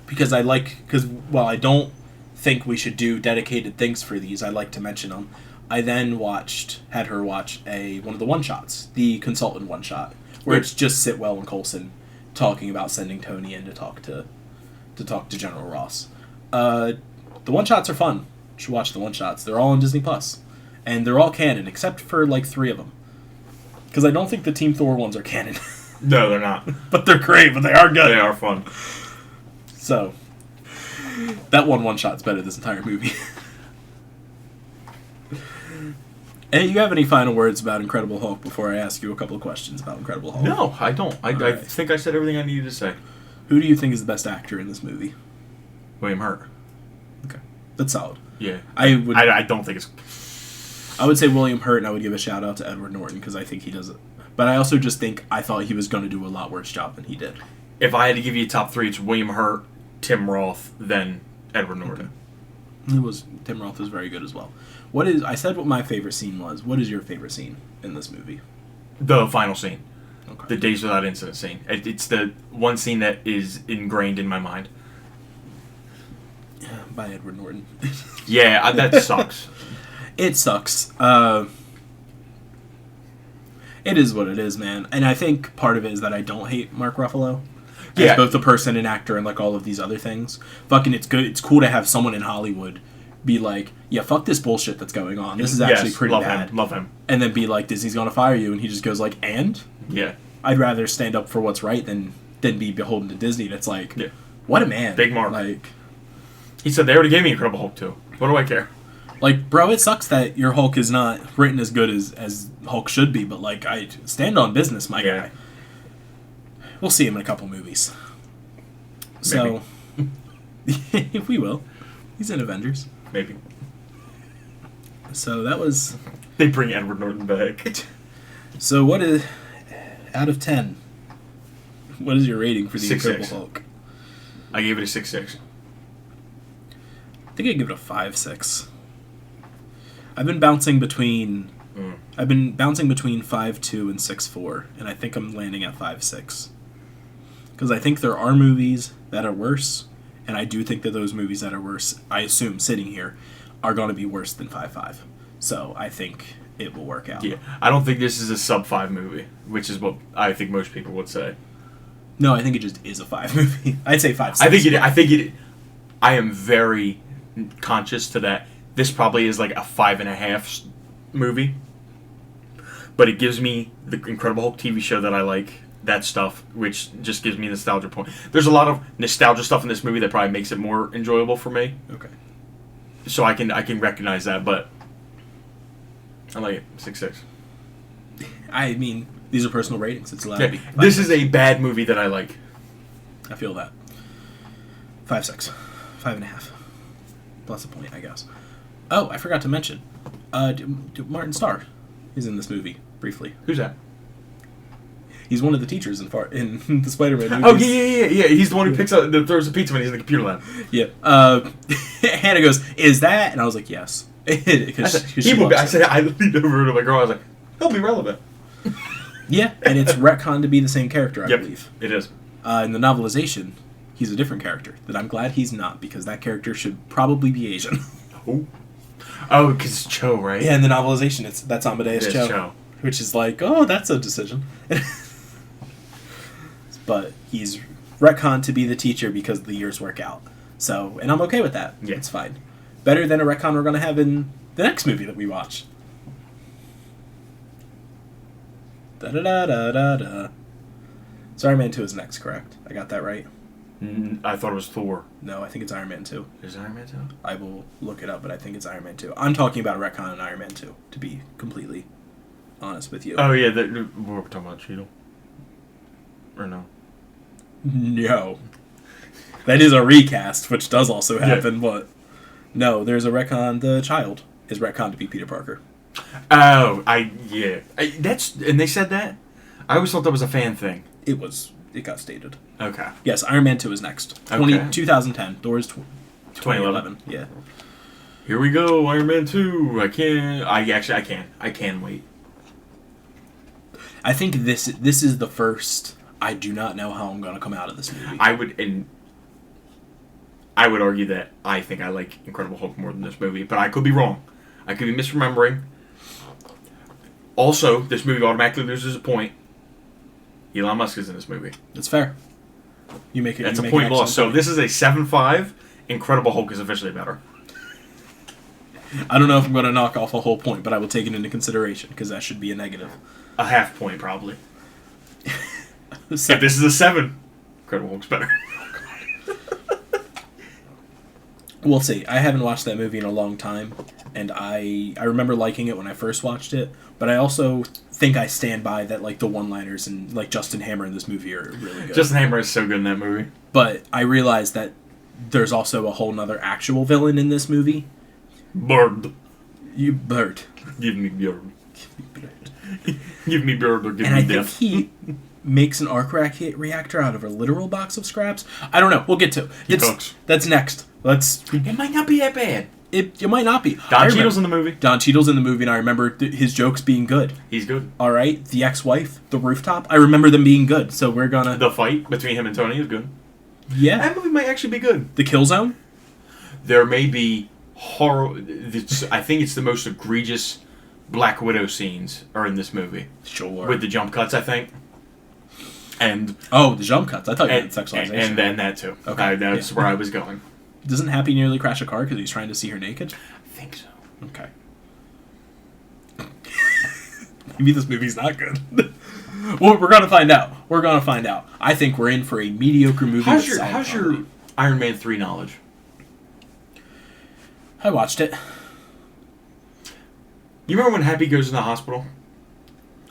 I don't think we should do dedicated things for these, I like to mention them. I then had her watch one of the one-shots, the consultant one-shot, where it's just Sitwell and Coulson talking about sending Tony in to talk to General Ross. The one-shots are fun. You should watch the one-shots. They're all on Disney+. And they're all canon, except for, 3 of them. Because I don't think the Team Thor ones are canon. No, they're not. But they're great, but they are good. They are fun. So, that one-shot's better than this entire movie. Hey, you have any final words about Incredible Hulk before I ask you a couple of questions about Incredible Hulk? No, I don't. I think I said everything I needed to say. Who do you think is the best actor in this movie? William Hurt. Okay. That's solid. Yeah. I don't think it's... I would say William Hurt, and I would give a shout-out to Edward Norton, because I think he does it. But I also just think I thought he was going to do a lot worse job than he did. If I had to give you a top 3, it's William Hurt, Tim Roth, then Edward Norton. Okay. Tim Roth was very good as well. I said what my favorite scene was. What is your favorite scene in this movie? The final scene. Okay. The Days Without Incident scene. It's the one scene that is ingrained in my mind. By Edward Norton. Yeah, that sucks. It sucks. It is what it is, man. And I think part of it is that I don't hate Mark Ruffalo. As both a person and actor and all of these other things. Fucking, it's good. It's cool to have someone in Hollywood be like, yeah, fuck this bullshit that's going on. This is actually pretty bad. Love him. And then be like, Disney's gonna fire you, and he just goes like, and? Yeah. I'd rather stand up for what's right than be beholden to Disney. That's like, what a man. Big Mark. He said they already gave me Incredible Hulk 2. What do I care? Bro, it sucks that your Hulk is not written as good as Hulk should be, but I stand on business, my guy. We'll see him in a couple movies. So, we will. He's in Avengers. Maybe. So that was... They bring Edward Norton back. So what is out of 10? What is your rating for the 6.6. Incredible Hulk? I gave it a 6.6. I think I'd give it a 5.6. I've been bouncing between 5.2 and 6.4, and I think I'm landing at 5.6. Because I think there are movies that are worse, and I do think that those movies that are worse, I assume sitting here, are going to be worse than 5.5. So I think it will work out. Yeah, I don't think this is a sub 5 movie, which is what I think most people would say. No, I think it just is a 5 movie. I'd say 5.6. I think it. I am very conscious to that. This probably is like a 5.5 movie, but it gives me the Incredible Hulk TV show that I like. That stuff, which just gives me nostalgia point. There's a lot of nostalgia stuff in this movie that probably makes it more enjoyable for me. Okay. So I can recognize that, but I like it. 6.6. I mean, these are personal ratings. It's allowed to be. This is a bad movie that I like. I feel that. 5.6. 5.5. Plus a point, I guess. Oh, I forgot to mention. Martin Starr is in this movie, briefly. Who's that? He's one of the teachers in the Spider-Man movies. Oh, yeah. He's the one who throws the pizza when he's in the computer lab. Yeah. Hannah goes, "Is that?" And I was like, "Yes." I leaned over to my girl. I was like, "He'll be relevant." Yeah, and it's retconned to be the same character, I believe. It is. In the novelization, he's a different character. That I'm glad he's not, because that character should probably be Asian. Oh, because it's Cho, right? Yeah, in the novelization, that's Amadeus Cho. Which is like, oh, that's a decision. But he's retconned to be the teacher because the years work out. So, and I'm okay with that. Yeah. It's fine. Better than a retcon we're going to have in the next movie that we watch. Da-da-da-da-da-da. So Iron Man 2 is next, correct? I got that right? I thought it was Thor. No, I think it's Iron Man 2. Is it Iron Man 2? I will look it up, but I think it's Iron Man 2. I'm talking about a retcon in Iron Man 2, to be completely honest with you. Oh, yeah, we're talking about Cheadle. Or no? No. That is a recast, which does also happen, but no, there's a retcon. The child is retconned to be Peter Parker. Oh, and they said that? I always thought that was a fan thing. It got stated. Okay. Yes, Iron Man 2 is next. 2010. Thor's 2011. Yeah. Here we go, Iron Man 2. I can wait. I think this is the first. I do not know how I'm going to come out of this movie. I would argue that I think I like Incredible Hulk more than this movie, but I could be wrong. I could be misremembering. Also, this movie automatically loses a point. Elon Musk is in this movie. That's fair. You make it. That's a point loss. So this is a 7.5. Incredible Hulk is officially better. I don't know if I'm going to knock off a whole point, but I will take it into consideration because that should be a negative. A half point, probably. If this is a 7, Incredible Hulk's better. We'll see. I haven't watched that movie in a long time, and I remember liking it when I first watched it, but I also think I stand by that, like, the one-liners and, like, Justin Hammer in this movie are really good. Justin Hammer is so good in that movie. But I realized that there's also a whole nother actual villain in this movie. Bird. You bird. Give me bird. Give me bird or give and me I death. think he makes an arc reactor out of a literal box of scraps. I don't know. We'll get to it. That's next. It might not be that bad. It might not be. Don Cheadle's in the movie. Don Cheadle's in the movie, and I remember his jokes being good. He's good. All right. The ex-wife, the rooftop. I remember them being good. So we're gonna. The fight between him and Tony is good. Yeah. That movie might actually be good. The kill zone. There may be horror. I think it's the most egregious Black Widow scenes are in this movie. Sure. With the jump cuts, I think. And the jump cuts. I thought you meant sexualization. And then that too. Okay. That's where I was going. Doesn't Happy nearly crash a car because he's trying to see her naked? I think so. Okay. Maybe this movie's not good. Well, we're gonna find out. I think we're in for a mediocre movie. How's your Iron Man 3 knowledge? I watched it. You remember when Happy goes in the hospital?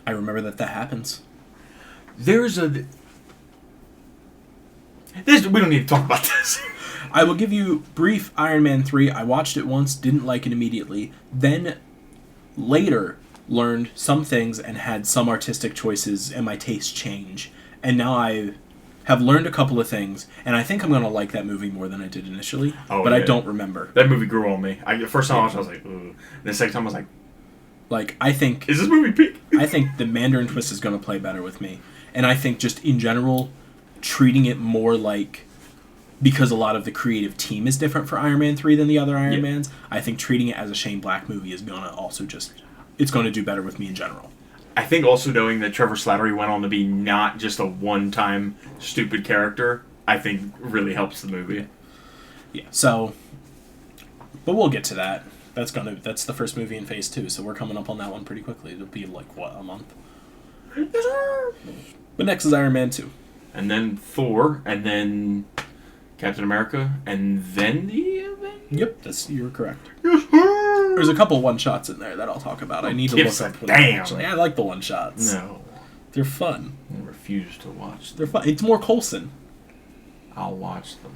I remember that happens. We don't need to talk about this. I will give you brief Iron Man 3. I watched it once, didn't like it immediately. Then, later, learned some things and had some artistic choices, and my tastes change. And now I have learned a couple of things, and I think I'm going to like that movie more than I did initially, but I don't remember. That movie grew on me. The first time I watched it, I was like, ugh. The second time I was like, I think... Is this movie peak? I think the Mandarin twist is going to play better with me. And I think just in general, treating it more like... Because a lot of the creative team is different for Iron Man 3 than the other Iron Mans, I think treating it as a Shane Black movie is going to also just... It's going to do better with me in general. I think also knowing that Trevor Slattery went on to be not just a one-time stupid character, I think really helps the movie. Yeah, so... But we'll get to that. That's the first movie in Phase 2, so we're coming up on that one pretty quickly. It'll be like, what, a month? But next is Iron Man 2. And then Thor, and then Captain America, and then the Avengers? Yep, you're correct. There's a couple one-shots in there that I'll talk about. I need to look up. Damn! Actually, I like the one-shots. No. They're fun. I refuse to watch them. They're fun. It's more Coulson. I'll watch them.